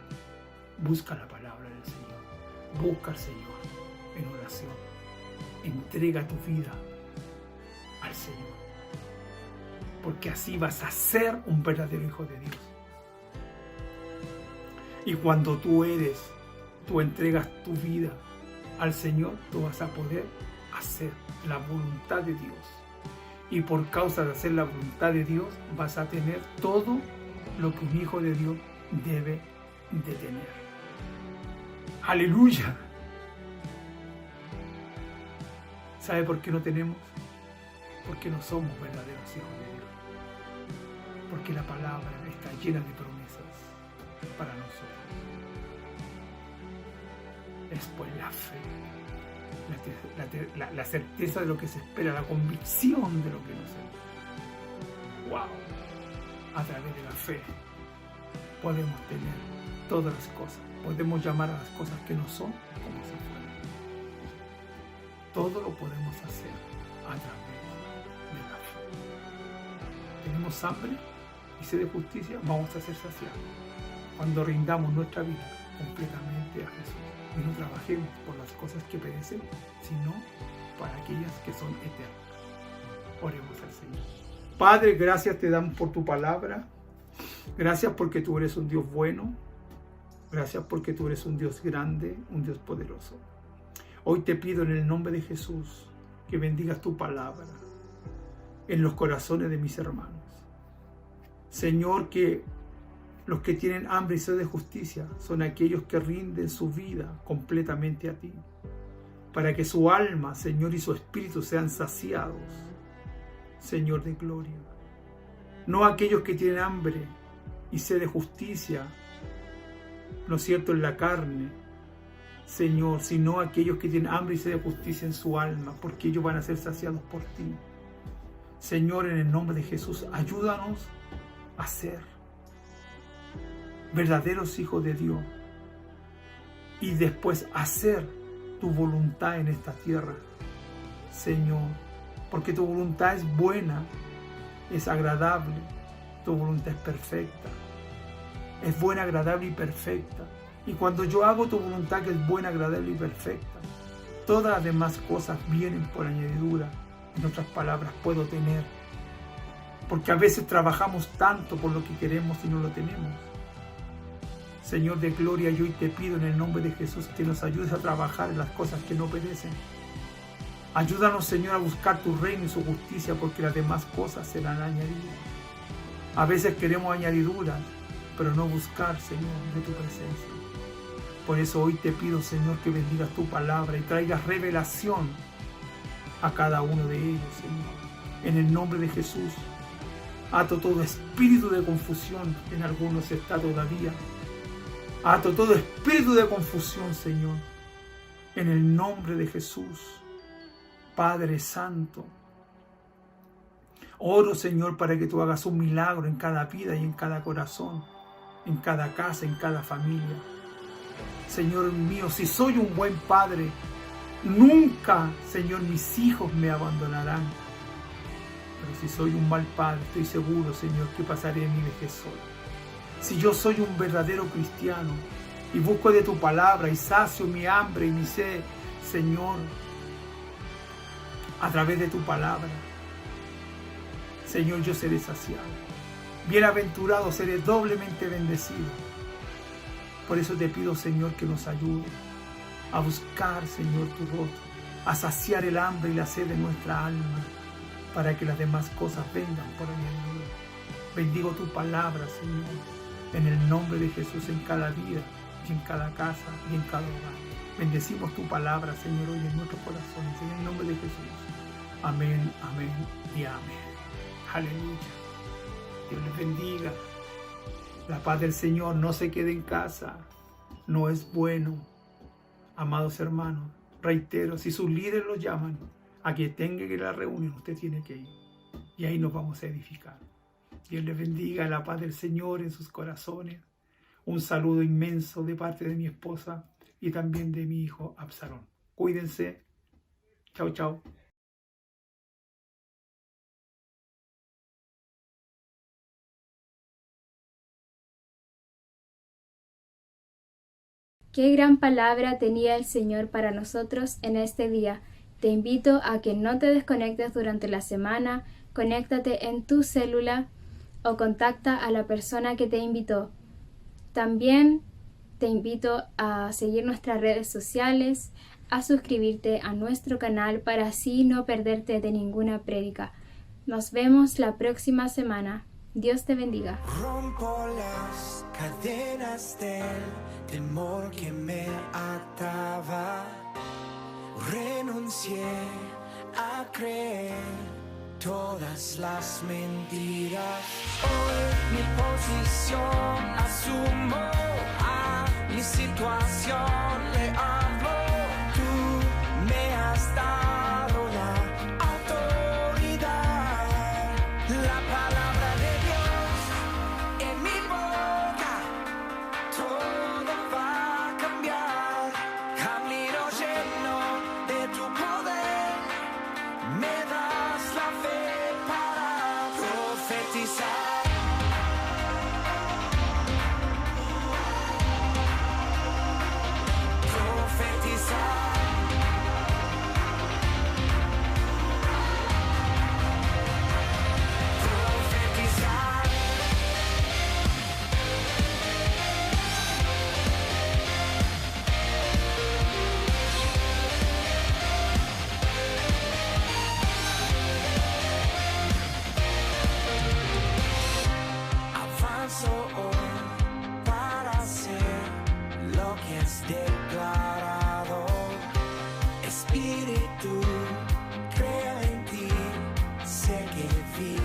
Busca la palabra del Señor. Busca al Señor en oración. Entrega tu vida al Señor. Porque así vas a ser un verdadero hijo de Dios. Y cuando tú entregas tu vida al Señor, tú vas a poder hacer la voluntad de Dios. Y por causa de hacer la voluntad de Dios, vas a tener todo lo que un hijo de Dios debe de tener. ¡Aleluya! ¿Sabe por qué no tenemos? Porque no somos verdaderos hijos de Dios. Porque la palabra está llena de promesas para nosotros. Es pues la fe, la certeza de lo que se espera, la convicción de lo que no se ve. ¡Wow! A través de la fe podemos tener todas las cosas. Podemos llamar a las cosas que no son como si fueran. Todo lo podemos hacer a través de la fe. ¿Tenemos hambre y sed de justicia? Vamos a ser saciados cuando rindamos nuestra vida completamente a Jesús y no trabajemos por las cosas que perecen, sino para aquellas que son eternas. Oremos al Señor. Padre, gracias te damos por tu palabra. Gracias porque tú eres un Dios bueno. Gracias porque tú eres un Dios grande, un Dios poderoso. Hoy te pido en el nombre de Jesús que bendigas tu palabra en los corazones de mis hermanos. Señor, que los que tienen hambre y sed de justicia son aquellos que rinden su vida completamente a ti, para que su alma, Señor, y su espíritu sean saciados, Señor de gloria. No aquellos que tienen hambre y sed de justicia, ¿no es cierto?, en la carne, Señor, sino aquellos que tienen hambre y sed de justicia en su alma, porque ellos van a ser saciados por ti. Señor, en el nombre de Jesús, ayúdanos a ser verdaderos hijos de Dios, y después hacer tu voluntad en esta tierra, Señor, porque tu voluntad es buena, es agradable, tu voluntad es perfecta, es buena, agradable y perfecta. Y cuando yo hago tu voluntad, que es buena, agradable y perfecta, todas las demás cosas vienen por añadidura. En otras palabras, puedo tener. Porque a veces trabajamos tanto por lo que queremos y no lo tenemos. Señor de gloria, yo hoy te pido en el nombre de Jesús que nos ayudes a trabajar en las cosas que no perecen. Ayúdanos, Señor, a buscar tu reino y su justicia, porque las demás cosas serán añadidas. A veces queremos añadiduras, pero no buscar, Señor, de tu presencia. Por eso hoy te pido, Señor, que bendigas tu palabra y traigas revelación a cada uno de ellos, Señor. En el nombre de Jesús, ato todo espíritu de confusión, en algunos está todavía. Ato todo espíritu de confusión, Señor. En el nombre de Jesús, Padre Santo. Oro, Señor, para que tú hagas un milagro en cada vida y en cada corazón, en cada casa, en cada familia. Señor mío, si soy un buen padre, nunca, Señor, mis hijos me abandonarán. Pero si soy un mal padre, estoy seguro, Señor, que pasaré mi vejez solo. Si yo soy un verdadero cristiano y busco de tu palabra y sacio mi hambre y mi sed, Señor, a través de tu palabra, Señor, yo seré saciado. Bienaventurado, seré doblemente bendecido. Por eso te pido, Señor, que nos ayude a buscar, Señor, tu rostro, a saciar el hambre y la sed de nuestra alma, para que las demás cosas vengan por añadidura. Bendigo tu palabra, Señor, en el nombre de Jesús, en cada vida y en cada casa y en cada hogar. Bendecimos tu palabra, Señor, hoy en nuestros corazones, en el nombre de Jesús. Amén, amén y amén. Aleluya. Dios les bendiga. La paz del Señor no se quede en casa. No es bueno. Amados hermanos, reitero, si sus líderes los llaman a que tenga que ir a la reunión, usted tiene que ir. Y ahí nos vamos a edificar. Dios les bendiga, la paz del Señor en sus corazones. Un saludo inmenso de parte de mi esposa y también de mi hijo Absalón. Cuídense. Chao, chao. Qué gran palabra tenía el Señor para nosotros en este día. Te invito a que no te desconectes durante la semana, conéctate en tu célula o contacta a la persona que te invitó. También te invito a seguir nuestras redes sociales, a suscribirte a nuestro canal para así no perderte de ninguna prédica. Nos vemos la próxima semana. Dios te bendiga. Rompo las cadenas del temor que me ataba. Renuncié a creer todas las mentiras. Hoy mi posición asumo, a mi situación le hablo. Tú me has dado la autoridad, la palabra de Dios en mi boca. Todo va a cambiar, camino lleno de tu poder. Me das la fe para profetizar. Profetizar. Profetizar. Avanzo hoy para hacer lo que es declarado. Espíritu, creo en ti, sé que vives.